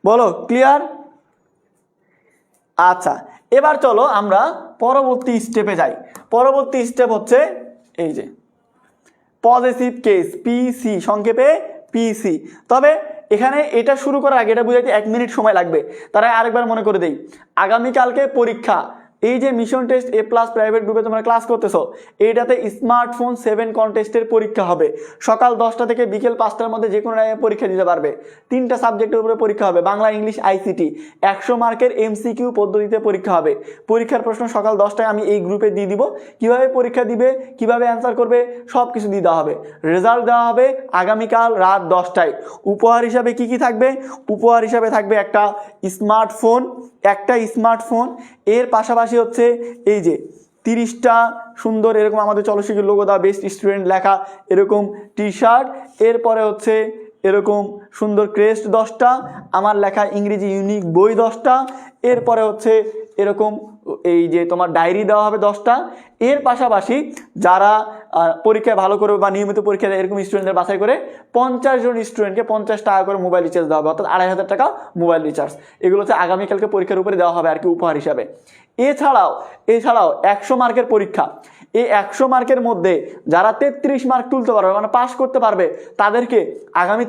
বলো ক্লিয়ার? আচ্ছা এবার চলো আমরা পরবর্তী স্টেপে যাই। পরবর্তী স্টেপ হচ্ছে এই যে পজিটিভ কেস, পিসি, সংক্ষেপে পিসি। তবে এখানে এটা শুরু করার আগে এটা বুঝাইতে 1 মিনিট সময় লাগবে। তারা আরেকবার মনে করে দেই, আগামীকালকে পরীক্ষা। এই যে মিশন টেস্ট এ প্লাস প্রাইভেট গ্রুপে তোমরা ক্লাস করতেছো, এইটাতে স্মার্টফোন 7 কন্টেস্টের পরীক্ষা হবে। সকাল 10টা থেকে বিকেল 5টার মধ্যে যে কোনো টাইমে পরীক্ষা দিতে পারবে। 3টা সাবজেক্টের উপরে পরীক্ষা হবে, বাংলা, ইংলিশ, আইসিটি। 100 মার্কের এমসিকিউ পদ্ধতিতে পরীক্ষা হবে। পরীক্ষার প্রশ্ন সকাল 10টায় আমি এই গ্রুপে দিয়ে দিব। কিভাবে পরীক্ষা দিবে, কিভাবে অ্যান্সার করবে, সব কিছু দিয়ে দেওয়া হবে। রেজাল্ট দেওয়া হবে আগামীকাল রাত 10টায়। উপহার হিসাবে কি কি থাকবে? উপহার হিসাবে থাকবে একটা স্মার্টফোন, এর পাশাপাশি হচ্ছে এই যে 30টা সুন্দর এরকম আমাদের চলচ্চিত্রের লোগো দেওয়া বেস্ট স্টুডেন্ট লেখা এরকম টি শার্ট। এরপরে হচ্ছে এরকম সুন্দর ক্রেস্ট 10টা, আমার লেখা ইংরেজি ইউনিক বই 10টা। এরপরে হচ্ছে এরকম এই যে তোমার ডায়েরি দেওয়া হবে 10টা। এর পাশাপাশি যারা পরীক্ষায় ভালো করবে বা নিয়মিত পরীক্ষা দেয় এরকম স্টুডেন্টদের বাছাই করে 50 জন স্টুডেন্টকে 50 টাকা করে মোবাইল রিচার্জ দেওয়া হবে, অর্থাৎ 2500 টাকা মোবাইল রিচার্জ। এগুলো হচ্ছে আগামীকালকে পরীক্ষার উপরে দেওয়া হবে আর কি উপহার হিসাবে। এছাড়াও 100 মার্কের পরীক্ষা। এই 100 মার্কের মধ্যে যারা 33 মার্ক তুলতে পারবে মানে পাস করতে পারবে তাদেরকে আগামী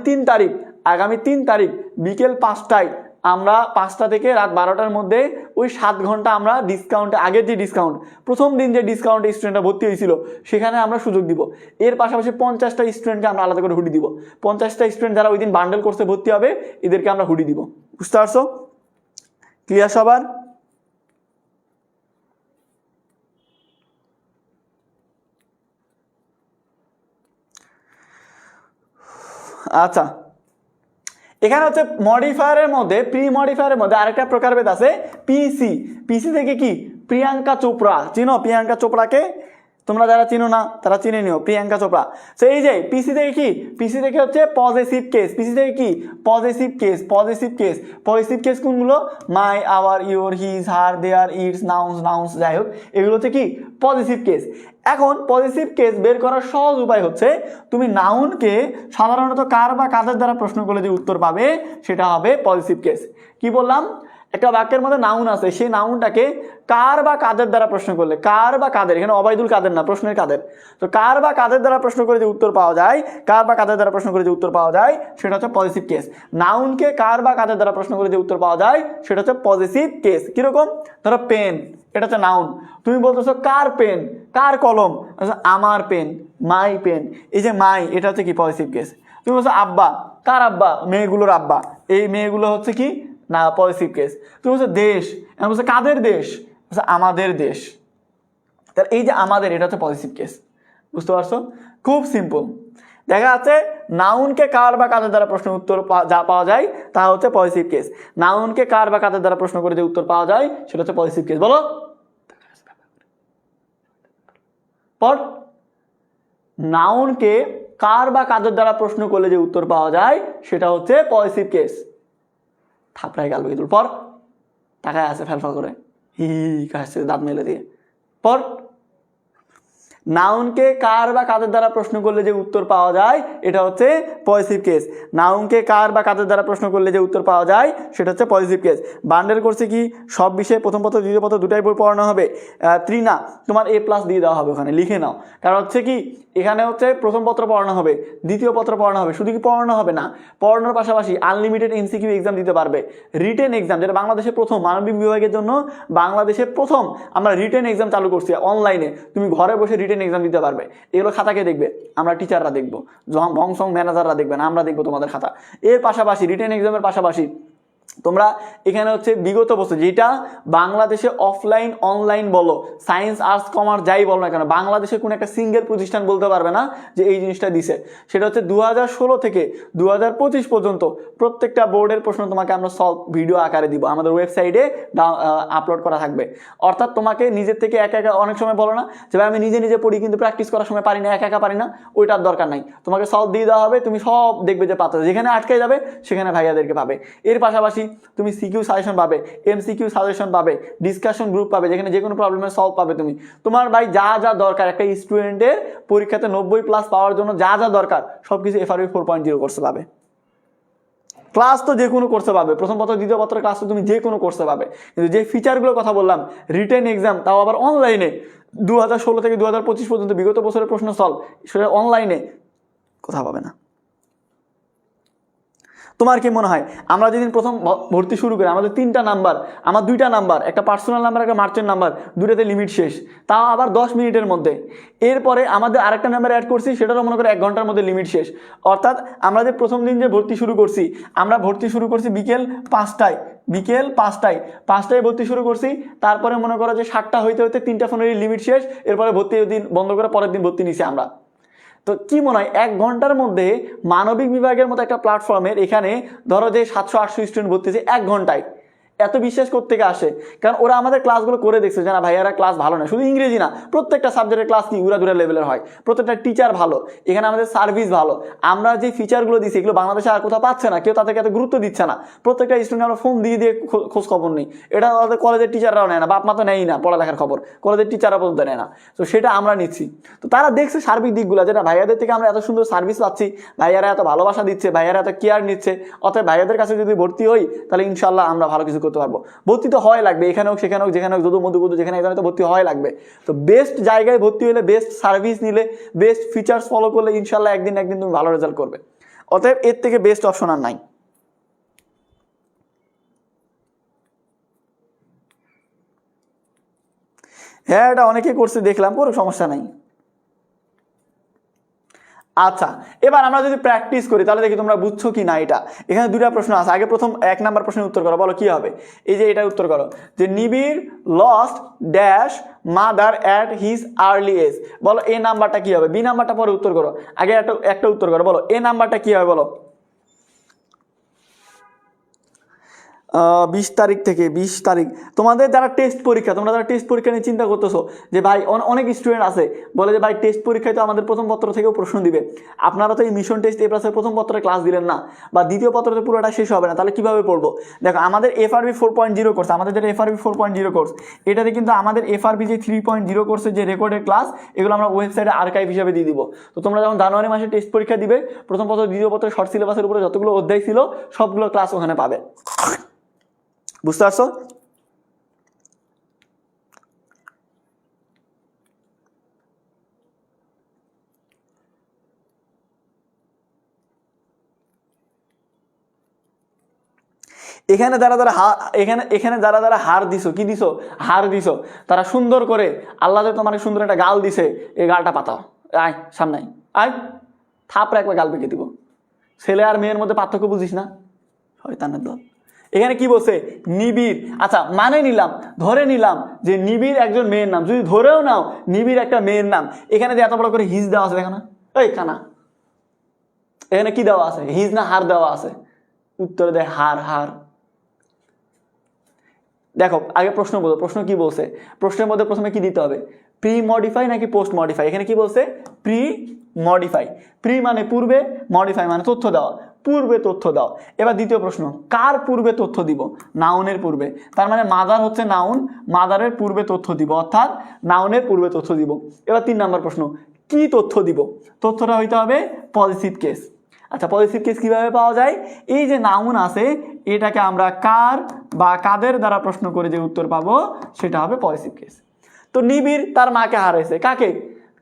3 তারিখ বিকেল 5টায় আমরা 5টা থেকে রাত 12টার মধ্যে ওই 7 ঘন্টা আমরা ডিসকাউন্টে, আগের যে ডিসকাউন্ট প্রথম দিন যে ডিসকাউন্টে স্টুডেন্টরা ভর্তি হয়েছিল সেখানে আমরা সুযোগ দিব। এর পাশাপাশি 50টা স্টুডেন্টকে আমরা আলাদা করে হুডি দিব। 50টা স্টুডেন্ট যারা ওই দিন বান্ডেল কোর্সে ভর্তি হবে এদেরকে আমরা হুডি দিব। বুঝতে পারছো? ক্লিয়ার সবার? আচ্ছা, এখানে হচ্ছে মডিফায়ারের মধ্যে, প্রি মডিফায়ারের মধ্যে আরেকটা প্রকারভেদ আছে পিসি। পিসি থেকে কি, প্রিয়াঙ্কা চোপড়া, চিনো প্রিয়াঙ্কা চোপড়াকে? তোমরা যারা চিনো না তারা চিনে নিও প্রিয়াঙ্কা চোপড়া। তো এই যে পিসি থেকে কি, পিসি থেকে হচ্ছে পজিটিভ কেস, পিসি থেকে কি positive case, positive case. Positive case কোনগুলো? My, our, your, his, her, their, its, nouns, nouns, যাই হোক এগুলো হচ্ছে কি পজিটিভ কেস। এখন পজিটিভ কেস বের করার সহজ উপায় হচ্ছে তুমি নাউনকে সাধারণত কার বা কাদের দ্বারা প্রশ্ন করলে যে উত্তর পাবে সেটা হবে পজিটিভ কেস। কি বললাম? একটা বাক্যের মধ্যে নাউন আছে, সেই নাউনটাকে কার বা কাদের দ্বারা প্রশ্ন করলে, কার বা কাদের, এখানে অবাইদুল কাদের না, প্রশ্নের কাদের, তো কার বা কাদের দ্বারা প্রশ্ন করে যে উত্তর পাওয়া যায়, কার বা কাদের দ্বারা প্রশ্ন করে যে উত্তর পাওয়া যায় সেটা হচ্ছে পজিটিভ কেস। নাউনকে কার বা কাদের দ্বারা প্রশ্ন করে যে উত্তর পাওয়া যায় সেটা হচ্ছে পজিটিভ কেস। কিরকম? ধরো পেন, এটা হচ্ছে নাউন, তুমি বলতেছো কার পেন, কার কলম, আমার পেন, মাই পেন, এই যে মাই এটা হচ্ছে কি পজিটিভ কেস। তুমি বলছো আব্বা, কার আব্বা, মেয়েগুলোর আব্বা, এই মেয়েগুলো হচ্ছে কি না পজিটিভ কেস। তুমি বলছো দেশ, আমি বলছো কাদের দেশ, আমাদের দেশ, তাহলে এই যে আমাদের এটা হচ্ছে পজিটিভ কেস। বুঝতে পারছো? খুব সিম্পল। দেখা যাচ্ছে নাউনকে কার বা কাদের দ্বারা প্রশ্ন উত্তর যা পাওয়া যায় তা হচ্ছে পজিটিভ কেস। নাউনকে কার বা কাদের দ্বারা প্রশ্ন করে যে উত্তর পাওয়া যায় সেটা হচ্ছে পজিটিভ কেস। বলো পর, নাউনকে কার বা কাদের দ্বারা প্রশ্ন করলে যে উত্তর পাওয়া যায় সেটা হচ্ছে পজিটিভ কেস। থাপড়ায় গেল ইদুল, পর টাকায় আছে ফেলফা করে, হি কাছে দাঁত মেলে দিয়ে, পর নাউনকে কার বা কাদের দ্বারা প্রশ্ন করলে যে উত্তর পাওয়া যায় এটা হচ্ছে পজিটিভ কেস। নাউনকে কার বা কাদের দ্বারা প্রশ্ন করলে যে উত্তর পাওয়া যায় সেটা হচ্ছে পজিটিভ কেস। বান্ডেল করছে কি সব বিষয়ে প্রথম পত্র দ্বিতীয় পত্র দুটাই বই পড়ানো হবে। ত্রিনা তোমার A+ দিয়ে দেওয়া হবে, ওখানে লিখে নাও। কারণ হচ্ছে কি এখানে হচ্ছে প্রথম পত্র পড়ানো হবে, দ্বিতীয় পত্র পড়ানো হবে। শুধু কি পড়ানো হবে না, পড়ানোর পাশাপাশি আনলিমিটেড MCQ এক্সাম দিতে পারবে। রিটেন এক্সাম, যেটা বাংলাদেশে প্রথম মানবিক বিভাগের জন্য বাংলাদেশে প্রথম আমরা রিটেন এক্সাম চালু করছি অনলাইনে, তুমি ঘরে বসে রিটেন এক্সাম দিতে পারবে। এগুলো খাতাকে দেখবে আমরা টিচাররা দেখবো, বংশং ম্যানেজাররা দেখবে না, আমরা দেখবো তোমাদের খাতা। এর পাশাপাশি রিটেন এক্সামের পাশাপাশি তোমরা এখানে হচ্ছে বিগত বছর যেটা বাংলাদেশে অফলাইন অনলাইন বলো, সায়েন্স আর্টস কমার্স যাই বলো না কেন, বাংলাদেশে কোনো একটা সিঙ্গেল প্রতিষ্ঠান বলতে পারবে না যে এই জিনিসটা দিছে। সেটা হচ্ছে 2016 থেকে 2025 পর্যন্ত প্রত্যেকটা বোর্ডের প্রশ্ন তোমাকে আমরা সলভ ভিডিও আকারে দিব, আমাদের ওয়েবসাইটে আপলোড করা থাকবে। অর্থাৎ তোমাকে নিজের থেকে একা একা, অনেক সময় বলো না যে ভাই আমি নিজে নিজে পড়ি কিন্তু প্র্যাকটিস করার সময় পারি না, একা একা পারি না, ওইটার দরকার নাই। তোমাকে সলভ দিয়ে দেওয়া হবে, তুমি সব দেখবে যে পাত্র যেখানে আটকে যাবে সেখানে ভাইয়াদেরকে পাবে। এর পাশাপাশি তুমি সিকিউ সাজেশন পাবে, MCQ সাজেশন পাবে, ডিসকাশন গ্রুপ পাবে, যেখানে যে কোনো প্রবলেমের সলভ পাবে তুমি। তোমার ভাই যা যা দরকার একটা স্টুডেন্টের পরীক্ষাতে 90+ পাওয়ার জন্য যা যা দরকার সবকিছু FRB 4.0 কোর্সে পাবে। ক্লাস তো যে কোনো কোর্সে পাবে, প্রথম পত্র দ্বিতীয় পত্রের ক্লাস তো তুমি যে কোনো কোর্সে পাবে, কিন্তু যে ফিচারগুলোর কথা বললাম রিটেন এক্সাম তাও আবার অনলাইনে, 2016 থেকে 2025 পর্যন্ত বিগত বছরের প্রশ্ন সলভ সেটা অনলাইনে, কোথাও পাবে না। তোমার কি মনে হয় আমরা যেদিন প্রথম ভর্তি শুরু করি আমাদের 3টা নাম্বার, আমার 2টা নাম্বার, একটা পার্সোনাল নাম্বার একটা মার্চেন্ট নাম্বার, দুটাতে লিমিট শেষ, তাও আবার 10 মিনিটের মধ্যে। এরপরে আমাদের আরেকটা নাম্বার অ্যাড করছি, সেটারও মনে করো 1 ঘন্টার মধ্যে লিমিট শেষ। অর্থাৎ আমরা যে প্রথম দিন যে ভর্তি শুরু করছি, আমরা ভর্তি শুরু করছি বিকেল 5টায়, বিকেল 5টায় ভর্তি শুরু করছি। তারপরে মনে করো যে 7টা হইতে হইতে 3টা ফোনের লিমিট শেষ, এরপরে ভর্তি দিন বন্ধ করে পরের দিন ভর্তি নিছি আমরা। তো কি মনে হয় 1 ঘন্টার মধ্যে মানবিক বিভাগের মতো একটা প্ল্যাটফর্মের এখানে ধরো যে 700-800 স্টুডেন্ট ভর্তি হয়েছে 1 ঘন্টায়, এত বিশ্বাস করতে আসে? কারণ ওরা আমাদের ক্লাসগুলো করে দেখছে যে না ভাইয়ারা ক্লাস ভালো না, শুধু ইংরেজি না প্রত্যেকটা সাবজেক্টের ক্লাস কি উড়াদুরা লেভেলের হয়, প্রত্যেকটা টিচার ভালো, এখানে আমাদের সার্ভিস ভালো, আমরা যে ফিচারগুলো দিচ্ছি এগুলো বাংলাদেশে আর কোথাও পাচ্ছে না, কেউ তাদেরকে এত গুরুত্ব দিচ্ছে না। প্রত্যেকটা স্টুডেন্ট আমরা ফোন দিয়ে দিয়ে খোঁজ খবর নেই, এটা আমাদের কলেজের টিচাররাও নেয় না, বাপ মা তো নেয়ই না পড়ালেখার খবর, কলেজের টিচাররা পর্যন্ত নেয় না। তো সেটা আমরা নিচ্ছি। তো তারা দেখছে সার্বিক দিকগুলো, যেটা ভাইয়াদের থেকে আমরা এত সুন্দর সার্ভিস পাচ্ছি, ভাইয়ারা এত ভালোবাসা দিচ্ছে, ভাইয়ারা এত কেয়ার নিচ্ছে, অতএব ভাইয়াদের কাছে যদি ভর্তি হই তাহলে ইনশাল্লাহ আমরা ভালো কিছু করতে পারবো। ভর্তি তো হয় লাগবে, এখানে হোক সেখানে হোক যেখানে হোক, যদু মধু কুদু যেখানে এখানে তো ভর্তি হয় লাগবে। তো বেস্ট জায়গায় ভর্তি হলে, বেস্ট সার্ভিস নিলে, বেস্ট ফিচার্স ফলো করলে ইনশাল্লাহ একদিন তুমি ভালো রেজাল্ট করবে। অতএব এর থেকে বেস্ট অপশন আর নাই। হ্যাঁ এটা অনেকেই করছে দেখলাম, কোনো সমস্যা নাই। আচ্ছা, এবার আমরা যদি প্র্যাকটিস করি তাহলে দেখি তোমরা বুঝছো কি না এটা। এখানে দুটা প্রশ্ন আছে, আগে প্রথম 1 নাম্বার প্রশ্নের উত্তর করো, বলো কি হবে। এই যে এটার উত্তর করো যে Nibir lost dash mother at his early age, বলো এ নাম্বারটা কি হবে। বি নাম্বারটা পরে উত্তর করো, আগে একটা উত্তর করো, বলো এ নাম্বারটা কি হবে বলো। 20 তারিখ থেকে 20 তারিখ তোমাদের যারা টেস্ট পরীক্ষা, তোমরা যারা টেস্ট পরীক্ষা নিয়ে চিন্তা করতেছো যে ভাই অনেক স্টুডেন্ট আছে বলে যে ভাই টেস্ট পরীক্ষায় তো আমাদের প্রথম পত্র থেকেও প্রশ্ন দিবে, আপনারা তো এই মিশন টেস্ট এ প্লাসের প্রথম পত্রে ক্লাস দিলেন না বা দ্বিতীয় পত্রতে পুরোটা শেষ হবে না, তাহলে কিভাবে পড়বো। দেখো আমাদের FRB 4.0 কোর্স, আমাদের যেটা FRB 4.0 কোর্স, এটাতে কিন্তু আমাদের FRB যে 3.0 কোর্সের যে রেকর্ডেড ক্লাস এগুলো আমরা ওয়েবসাইটে আর্কাইভ হিসাবে দিয়ে দিব। তো তোমরা যখন জানুয়ারি মাসে টেস্ট পরীক্ষা দিবে প্রথম পত্র দ্বিতীয় পত্র শর্ট সিলেবাসের উপরে যতগুলো অধ্যায় ছিল সবগুলো ক্লাস ওখানে পাবে। বুঝতে পারছো। এখানে যারা যারা হার দিছো, কি দিছো, হার দিছো, তারা সুন্দর করে আল্লাহ তোমার সুন্দর একটা গাল দিছে, এই গালটা পাতাও, আয় সামনে আয়, থাপড়ে একবার গাল পেকে দিব। ছেলে আর মেয়ের মধ্যে পার্থক্য বুঝিস না, শয়তানের দল। এখানে কি বলছে নিবিড়, আচ্ছা মানে নিলাম, ধরে নিলাম যে নিবিড় একজন মেয়ের নাম, যদি ধরেও নাও নিবিড় একটা মেয়ের নাম, এখানে যে এত বড় করে হিজ দেওয়া আছে দেখো না, এই কানা এখানে কি দেওয়া আছে, হিজ না হার দেওয়া আছে, উত্তরে দেয় হার। হার দেখো আগে প্রশ্ন বলো, প্রশ্ন কি বলছে, প্রশ্নের মধ্যে প্রথমে কি দিতে হবে, প্রি মডিফাই নাকি পোস্ট মডিফাই। এখানে কি বলছে প্রি মডিফাই, প্রি মানে পূর্বে, মডিফাই মানে তথ্য দেওয়া, পূর্বে তথ্য দাও। এবার দ্বিতীয় প্রশ্ন, কার পূর্বে তথ্য দিব, নাউনের পূর্বে, তার মানে মাদার হচ্ছে নাউন, মাদারের পূর্বে তথ্য দিব, অর্থাৎ নাউনের পূর্বে তথ্য দিব। এবার 3 নম্বর প্রশ্ন, কি তথ্য দিব, তথ্যটা হইতে হবে পজিটিভ কেস। আচ্ছা পজিটিভ কেস কিভাবে পাওয়া যায়, এই যে নাউন আছে এটাকে আমরা কার বা কাদের দ্বারা প্রশ্ন করে যে উত্তর পাবো সেটা হবে পজিটিভ কেস। তো নিবিড় তার মাকে হারাইছে, কাকে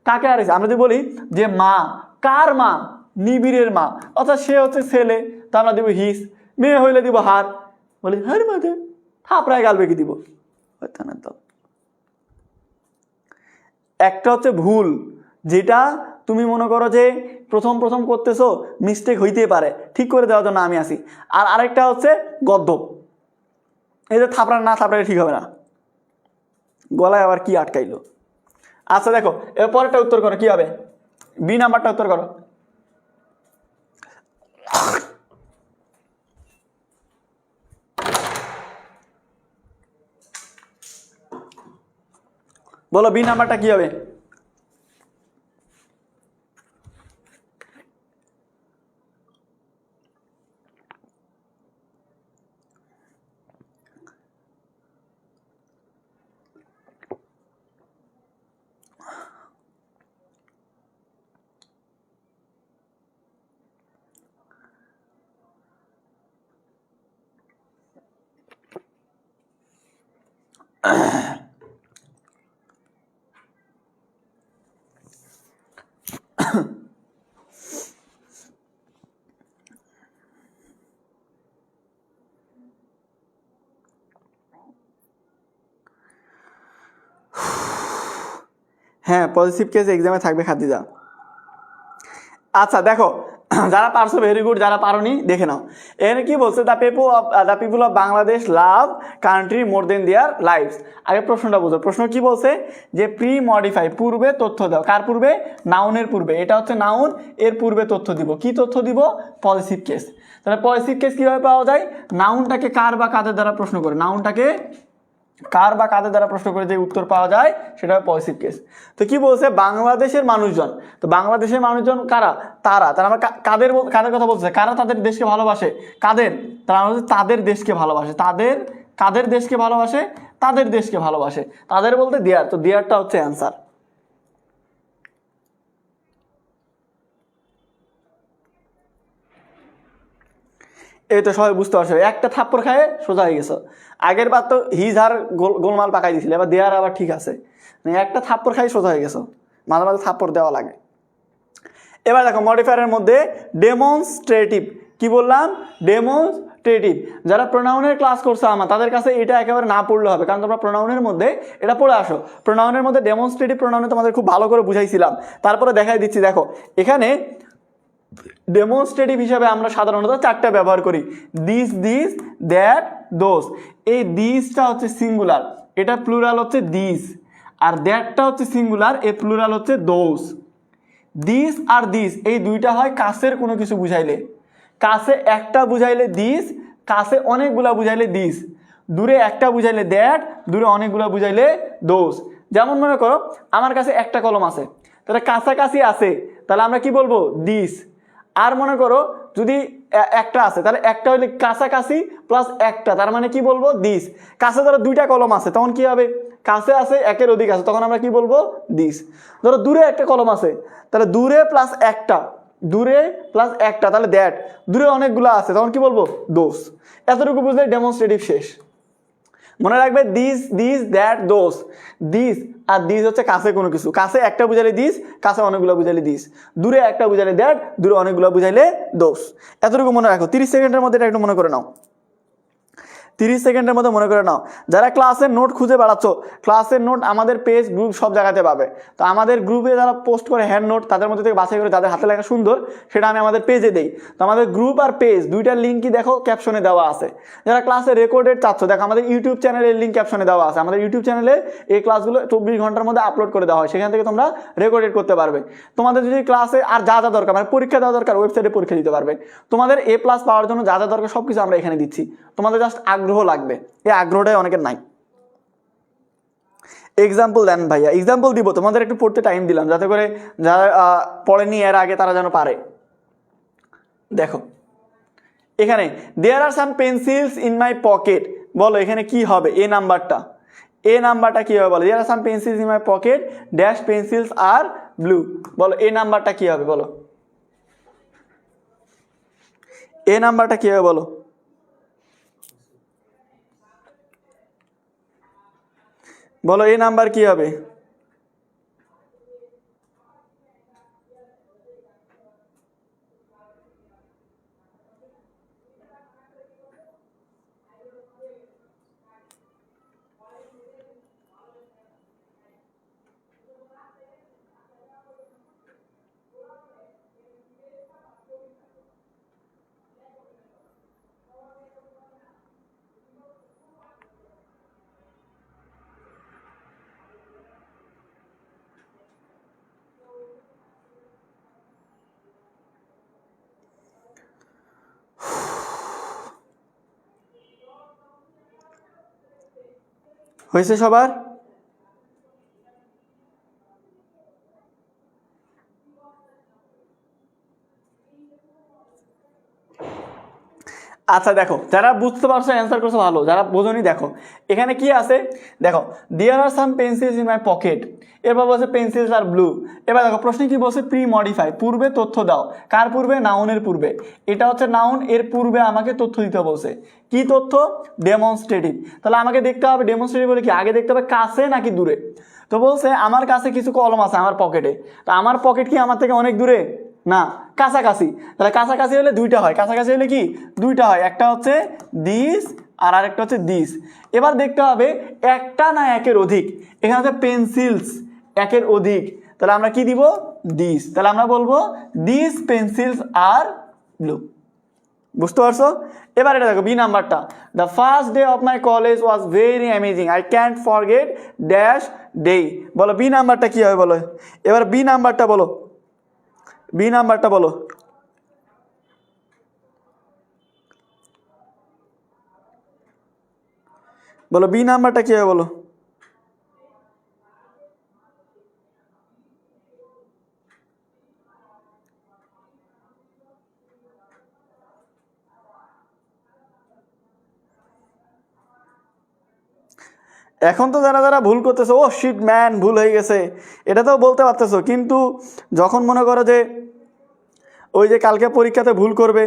কাকে হারাইছে, আমরা যদি বলি যে মা, কার মা, নিবিড়ের মা, অর্থাৎ সে হচ্ছে ছেলে, তা আমরা দিব হিস, মেয়ে হইলে দিব হার, বলি হার মাঝে থাপড়ায় গাল বেঁকে দিব। একটা হচ্ছে ভুল, যেটা তুমি মনে করো যে প্রথম করতেছো, মিস্টেক হইতেই পারে, ঠিক করে দেওয়ার জন্য আমি আসি। আর আরেকটা হচ্ছে গদ্যপ, এই যে থাপড়া না থাপড়ালে ঠিক হবে না, গলায় আবার কি আটকাইলো। আচ্ছা দেখো এর পরেরটা উত্তর করো, কি হবে, বি নাম্বারটা উত্তর করো। বলো বি নাম্বারটা কি হবে। হ্যাঁ পজিটিভ কেস এক্সামে থাকবে খাদিজা। আচ্ছা দেখো যারা পারছো ভেরি গুড, যারা পারোনি দেখে নাও। এখানে কি বলছে, the people of Bangladesh love country more than their lives. আগে প্রশ্নটা বুঝো, প্রশ্ন কি বলছে যে প্রি মডিফাই পূর্বে তথ্য দাও, কার পূর্বে, নাউনের পূর্বে, এটা হচ্ছে নাউন, এর পূর্বে তথ্য দিব, কি তথ্য দিব, পজিটিভ কেস। তাহলে পজিটিভ কেস কিভাবে পাওয়া যায়, নাউনটাকে কার বা কাদের দ্বারা প্রশ্ন করে, নাউনটাকে কার বা কাদের দ্বারা প্রশ্ন করে যে উত্তর পাওয়া যায় সেটা পজিটিভ কেস। তো কি বলছে, বাংলাদেশের মানুষজন, তো বাংলাদেশের মানুষজন কারা, তারা আমরা কাদের কথা বলছে, কারা তাদের দেশকে ভালোবাসে, কাদের, তারা হচ্ছে তাদের দেশকে ভালোবাসে, কাদের দেশকে ভালোবাসে, তাদের দেশকে ভালোবাসে, তাদের বলতে দেয়ার, তো দেয়ারটা হচ্ছে অ্যান্সার। এই তো সবাই বুঝতে পারছো, একটা থাপ্পড় খায় সোজা হয়ে গেছো। আগের বার তো হিজ আর গোলমাল পাকাই দিছিল, এবার দেয়ার আবার ঠিক আছে, একটা থাপ্পড় খাই সোজা হয়ে গেছো, মাঝে মাঝে থাপ্পড় দেওয়া লাগে। এবার দেখো মডিফায়ারের মধ্যে ডেমনস্ট্রেটিভ, কি বললাম, ডেমনস্ট্রেটিভ। যারা প্রোনাউনের ক্লাস করছে আমার তাদের কাছে এটা একেবারে না পড়লে হবে, কারণ তোমরা প্রোনাউনের মধ্যে এটা পড়ে আসো। প্রোনাউনের মধ্যে ডেমনস্ট্রেটিভ প্রোনাউনে তোমাদের খুব ভালো করে বুঝাইছিলাম, তারপরে দেখাই দিচ্ছি। দেখো এখানে ডেমনস্ট্রেটিভ হিসাবে আমরা সাধারণত চারটা ব্যবহার করি, দিস, দিস, দ্যাট, দোস। এই দিসটা হচ্ছে সিঙ্গুলার, এটা প্লুরাল হচ্ছে দিস, আর দ্যাটটা হচ্ছে সিঙ্গুলার, এর প্লুরাল হচ্ছে দোস। দিস আর দিস এই দুইটা হয় কাছের কোনো কিছু বুঝাইলে, কাছে একটা বুঝাইলে দিস, কাছে অনেকগুলা বুঝাইলে দিস, দূরে একটা বুঝাইলে দ্যাট, দূরে অনেকগুলা বুঝাইলে দোস। যেমন মনে করো আমার কাছে একটা কলম আছে, তাহলে কাছাকাছি আছে, তাহলে আমরা কি বলবো, দিস। আর মনে করো যদি একটা আছে, তাহলে একটা হইলে কাছাকাছি প্লাস একটা, তার মানে কি বলবো, দিস। কাছে ধরো দুইটা কলম আছে, তখন কি হবে, কাছে আছে একের অধিক আছে, তখন আমরা কি বলবো, দিস। ধরো দূরে একটা কলম আছে, তাহলে দূরে প্লাস একটা, দূরে প্লাস একটা, তাহলে দ্যাট। দূরে অনেকগুলো আছে, তখন কি বলবো, দোস। এতটুকু বুঝলে ডেমনস্ট্রেটিভ শেষ। মনে রাখবে this, this, that, those. This আর দিস হচ্ছে কাছে কোনো কিছু, কাছে একটা বুঝাইলে দিস, কাছে অনেকগুলো বুঝাইলে দিস, দূরে একটা বুঝাইলে দ্যাট, দূরে অনেকগুলো বুঝাইলে দোস। এতটুকু মনে রাখো, 30 সেকেন্ডের মধ্যে এটা একটু মনে করে নাও, 30 সেকেন্ডের মধ্যে মনে করে নাও। যারা ক্লাসের নোট খুঁজে বেড়াচ্ছ, ক্লাসের নোট আমাদের পেজ, গ্রুপ সব জায়গাতে পাবে। তো আমাদের গ্রুপে যারা পোস্ট করে হ্যান্ড নোট, তাদের মধ্যে থেকে বাছাই করে যাদের হাতে লেখা সুন্দর, সেটা আমি আমাদের পেজে দেই। তো আমাদের গ্রুপ আর পেজ দুইটার লিঙ্কই দেখো ক্যাপশনে দেওয়া আছে। যারা ক্লাসে রেকর্ডেড চাচ্ছ, দেখো আমাদের ইউটিউব চ্যানেলের লিঙ্ক ক্যাপশনে দেওয়া আছে। আমাদের ইউটিউব চ্যানেলে এই ক্লাসগুলো 24 ঘন্টার মধ্যে আপলোড করে দেওয়া হয়, সেখান থেকে তোমরা রেকর্ডেড করতে পারবে। তোমাদের যদি ক্লাসে আর যা যা দরকার, মানে পরীক্ষা দেওয়া দরকার, ওয়েবসাইটে পরীক্ষা দিতে পারবে। তোমাদের A+ পাওয়ার জন্য যা যা দরকার সব কিছু আমরা এখানে দিচ্ছি, তোমাদের জাস্ট আগ্রহ লাগবে, এই আগ্রহটাই অনেকের নাই। এক্সাম্পল দেন ভাইয়া, এক্সাম্পল দিব, তোমাদের একটু পড়তে টাইম দিলাম যাতে করে যারা পড়েনি এর আগে তারা যেন পারে। দেখো এখানে দেয়ার are some pencils in my pocket, বলো এখানে কি হবে, এ নাম্বারটা, এ নাম্বারটা কি হবে বলো, there are some pencils in my pocket, dash pencils are blue, বলো এ নাম্বারটা কি হবে, বলো এ নাম্বারটা কি হবে, বলো বলো এ নাম্বার কি হবে। হয়েছে সবার? আচ্ছা দেখো, যারা বুঝতে পারছো অ্যান্সার করছো ভালো, যারা বোঝনি দেখো এখানে কি আছে। দেখো দেয়ার are some pencils in my pocket, এরপর বলছে পেন্সিলস আর ব্লু। এবার দেখো প্রশ্নে কি বলছে, প্রি মডিফাই, পূর্বে তথ্য দাও। কার পূর্বে, নাউনের পূর্বে। এটা হচ্ছে নাউন, এর পূর্বে আমাকে তথ্য দিতে বলছে। কি তথ্য, ডেমনস্ট্রেটিভ। তাহলে আমাকে দেখতে হবে ডেমনস্ট্রেটিভ বলে কি, আগে দেখতে হবে কাছে নাকি দূরে। তো বলছে আমার কাছে কিছু কলম আছে আমার পকেটে, তো আমার পকেট কি আমার থেকে অনেক দূরে, না, কাছাকাছি। তাহলে কাছাকাছি হলে দুইটা হয়, কাছাকাছি হলে কি দুইটা হয়, একটা হচ্ছে দিস আর আরেকটা হচ্ছে দিস। এবার দেখতে হবে একটা না একের অধিক, এখানে হচ্ছে পেন্সিলস একের অধিক, তাহলে আমরা কি দিব, দিস। তাহলে আমরা বলবো দিস পেন্সিলস আর ব্লু। বুঝতে পারছো? এবার এটা দেখো বি নাম্বারটা, the first day of my college was very amazing, I can't forget dash day. বলো বি নাম্বারটা কি হবে বলো, এবার বি নাম্বারটা বলো, বি নাম্বারটা বলো। বলো বি নাম্বারটা কি হবে বলো। এখন তো যারা যারা ভুল করতেছো, ও শিট ম্যান ভুল হয়ে গেছে, এটা তো বলতে পারতেছো, কিন্তু যখন মনে করো যে ওই যে কালকে পরীক্ষাতে ভুল করবে,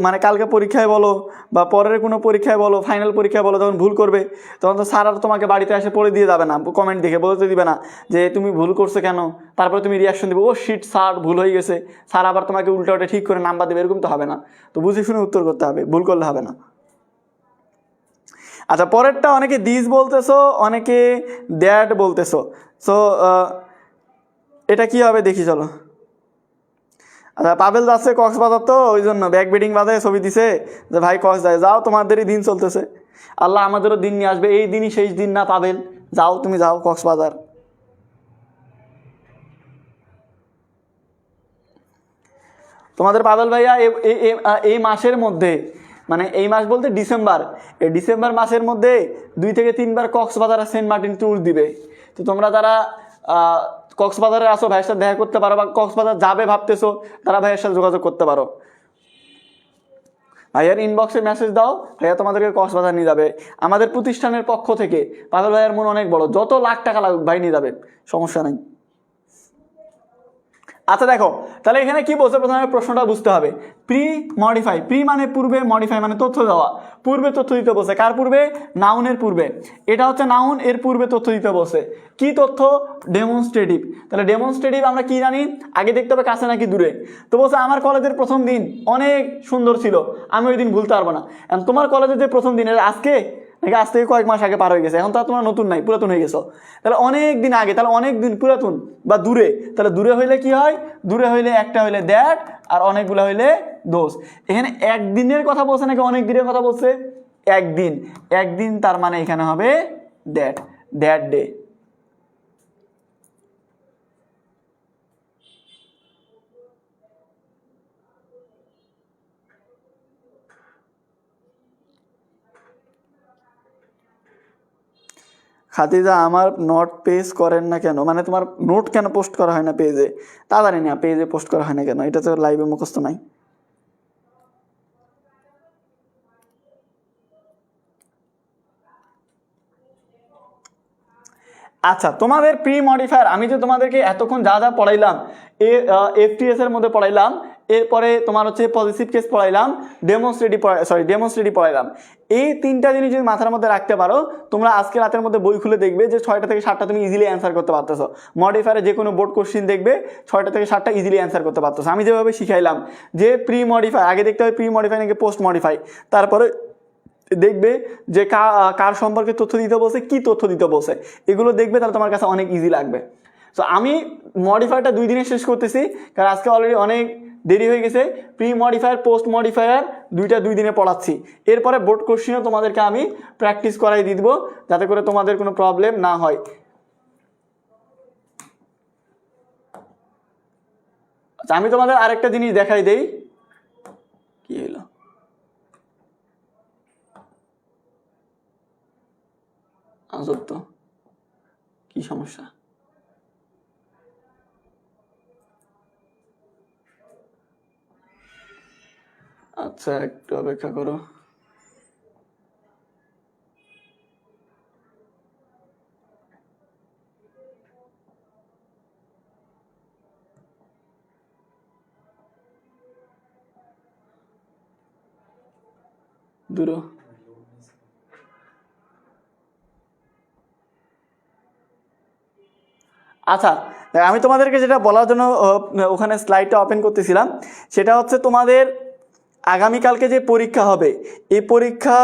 মানে কালকে পরীক্ষায় বলো বা পরের কোনো পরীক্ষায় বলো, ফাইনাল পরীক্ষায় বলো, যখন ভুল করবে তখন তো স্যার আর তোমাকে বাড়িতে এসে পড়ে দিয়ে যাবে না, কমেন্ট দেখে বলতে দিবে না যে তুমি ভুল করছো কেন, তারপরে তুমি রিয়াকশন দেবে, ও শিট স্যার ভুল হয়ে গেছে, স্যার আবার তোমাকে উল্টা উল্টা ঠিক করে নাম্বার দেবে, এরকম তো হবে না। তো বুঝে শুনে উত্তর করতে হবে, ভুল করলে হবে না। আচ্ছা পরেরটা, অনেকে দিস বলতেছো, অনেকে দ্যাট বলতেছো। সো এটা কি হবে দেখি চলো। আচ্ছা পাবেল যাচ্ছে কক্সবাজার, তো ওই জন্য ব্যাক বেডিং বাদে ছবি দিছে যে ভাই কক্স যায়, যাও তোমাদেরই দিন চলতেছে, আল্লাহ আমাদেরও দিন নিয়ে আসবে, এই দিনই শেষ দিন না পাবেল, যাও তুমি যাও কক্সবাজার। তোমাদের পাবেল ভাইয়া এই মাসের মধ্যে, মানে এই মাস বলতে ডিসেম্বর, এই ডিসেম্বর মাসের মধ্যে 2 থেকে 3 বার কক্সবাজার আর সেন্ট মার্টিন ট্যুর দিবে। তো তোমরা যারা কক্সবাজারে আসো ভাইয়ের সাথে দেখা করতে পারো, বা কক্সবাজার যাবে ভাবতেছো তারা ভাইয়ের সাথে যোগাযোগ করতে পারো। ভাইয়ার ইনবক্সে মেসেজ দাও, ভাইয়া তোমাদেরকে কক্সবাজার নিয়ে যাবে আমাদের প্রতিষ্ঠানের পক্ষ থেকে। পাবেল ভাইয়ার মন অনেক বড়, যত লাখ টাকা লাগুক ভাই নিয়ে যাবে, সমস্যা নাই। আচ্ছা দেখো তাহলে এখানে কি বলছে, প্রথমে প্রশ্নটা বুঝতে হবে। প্রি মডিফাই, প্রি মানে পূর্বে, মডিফাই মানে তথ্য দেওয়া। পূর্বে তথ্য দিতে বলছে, কার পূর্বে? নাউনের পূর্বে। এটা হচ্ছে নাউন, এর পূর্বে তথ্য দিতে বলছে। কি তথ্য? ডেমনস্ট্রেটিভ। তাহলে ডেমনস্ট্রেটিভ আমরা কি জানি, আগে দেখতে হবে কাছে নাকি দূরে। তো বলছে আমার কলেজের প্রথম দিন অনেক সুন্দর ছিল, আমি ওই দিন ভুলতে পারবো না। তোমার কলেজের যে প্রথম দিন, আজকে নাকি আজ থেকে কয়েক মাস আগে পার হয়ে গেছে, এখন তো আর তোমরা নতুন নাই, পুরাতন হয়ে গেছো। তাহলে অনেক দিন আগে, তাহলে অনেক দিন পুরাতন বা দূরে। তাহলে দূরে হইলে কি হয়? দূরে হইলে একটা হইলে দ্যাট, আর অনেকগুলো হইলে দোষ। এখানে একদিনের কথা বলছে নাকি অনেক দিনের কথা বলছে? একদিন। একদিন তার মানে এখানে হবে দ্যাট, দ্যাট ডে। খাদিজা আমার নোট পেজ করেন না কেন, মানে তোমার নোট কেন পোস্ট করা হয় না পেজে? তা জানি না, পেজে পোস্ট করা হয় না কেন, এটা তো লাইভে মুখস্থ নাই। আচ্ছা তোমাদের প্রি মডিফায়ার, আমি যে তোমাদেরকে এতক্ষণ যা যা পড়াইলাম, এফটিএস এর মধ্যে পড়াইলাম, এরপরে তোমার হচ্ছে পজিটিভ কেস পড়াইলাম, ডেমনস্ট্রেটিভ পড়াইলাম। এই 3টা জিনিস যদি মাথার মধ্যে রাখতে পারো, তোমরা আজকে রাতের মধ্যে বই খুলে দেখবে যে 6টা থেকে 7টা তুমি ইজিলি অ্যান্সার করতে পারতেছো। মডিফায়ারে যে কোনো বোর্ড কোশ্চিন দেখবে 6টা থেকে 7টা ইজিলি অ্যান্সার করতে পারতেছো। আমি যেভাবে শিখাইলাম যে প্রি মডিফাই আগে দেখতে হবে, প্রি মডিফাই নাকি পোস্ট মডিফাই, তারপরে দেখবে যে কার সম্পর্কে তথ্য দিতে বলছে, কি তথ্য দিতে বলছে, এগুলো দেখবে, তাহলে তোমার কাছে অনেক ইজি লাগবে। সো আমি মডিফায়ারটা 2 দিনে শেষ করতেছি, কারণ আজকে অলরেডি অনেক দেরি হয়ে গেছে। প্রি মডিফায়ার পোস্ট মডিফায়ার 2 দিনে পড়াচ্ছি। এরপরে বোর্ড কোশ্চিনও তোমাদেরকে আমি প্র্যাকটিস করাই দিয়ে দিব, যাতে করে তোমাদের কোনো প্রবলেম না হয়। আচ্ছা আমি তোমাদের আরেকটা জিনিস দেখাই দেই, কি হলো, আজব তো, কি সমস্যা? আচ্ছা একটু অপেক্ষা করো। দূর আচ্ছা আমি তোমাদেরকে যেটা বলার জন্য ওখানে স্লাইডটা ওপেন করতেছিলাম, সেটা হচ্ছে তোমাদের আগামীকালকে যে পরীক্ষা হবে, এই পরীক্ষা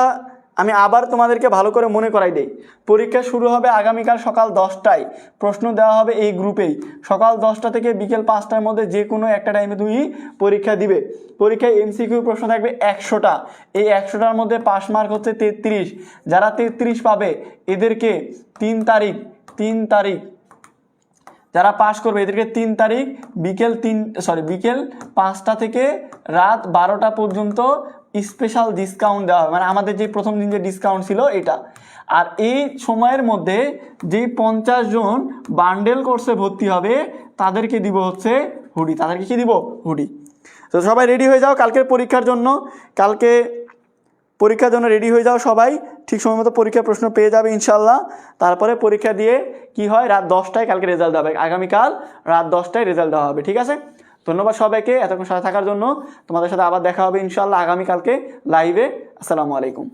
আমি আবার তোমাদেরকে ভালো করে মনে করাই দেই। পরীক্ষা শুরু হবে আগামীকাল সকাল 10টায়, প্রশ্ন দেওয়া হবে এই গ্রুপেই। সকাল 10টা থেকে বিকেল 5টার মধ্যে যে কোনো একটা টাইমে তুমি পরীক্ষা দিবে। পরীক্ষায় এমসিকিউ প্রশ্ন থাকবে 100টা, এই 100টার মধ্যে পাস মার্ক হচ্ছে 33। যারা 33 পাবে এদেরকে 3 তারিখ যারা পাস করবে এদেরকে 3 তারিখ বিকেল 5টা থেকে রাত 12টা পর্যন্ত স্পেশাল ডিসকাউন্ট দেওয়া হবে, মানে আমাদের যে প্রথম দিন যে ডিসকাউন্ট ছিল এটা। আর এই সময়ের মধ্যে যে 50 জন বান্ডেল কোর্সে ভর্তি হবে তাদেরকে দিব হচ্ছে হুডি, তাদেরকে কি দিব? হুডি। তো সবাই রেডি হয়ে যাও কালকের পরীক্ষার জন্য, কালকে পরীক্ষার জন্য রেডি হয়ে যাও সবাই, ঠিক সময় মতো পরীক্ষার প্রশ্ন পেয়ে যাবে ইনশাল্লাহ। তারপরে পরীক্ষা দিয়ে কি হয়, রাত 10টায় কালকে রেজাল্ট দেওয়া হবে, আগামীকাল রাত 10টায় রেজাল্ট দেওয়া হবে, ঠিক আছে? ধন্যবাদ সবাইকে এতক্ষণ সাথে থাকার জন্য। তোমাদের সাথে আবার দেখা হবে ইনশাল্লাহ আগামীকালকে লাইভে। আসসালামু আলাইকুম।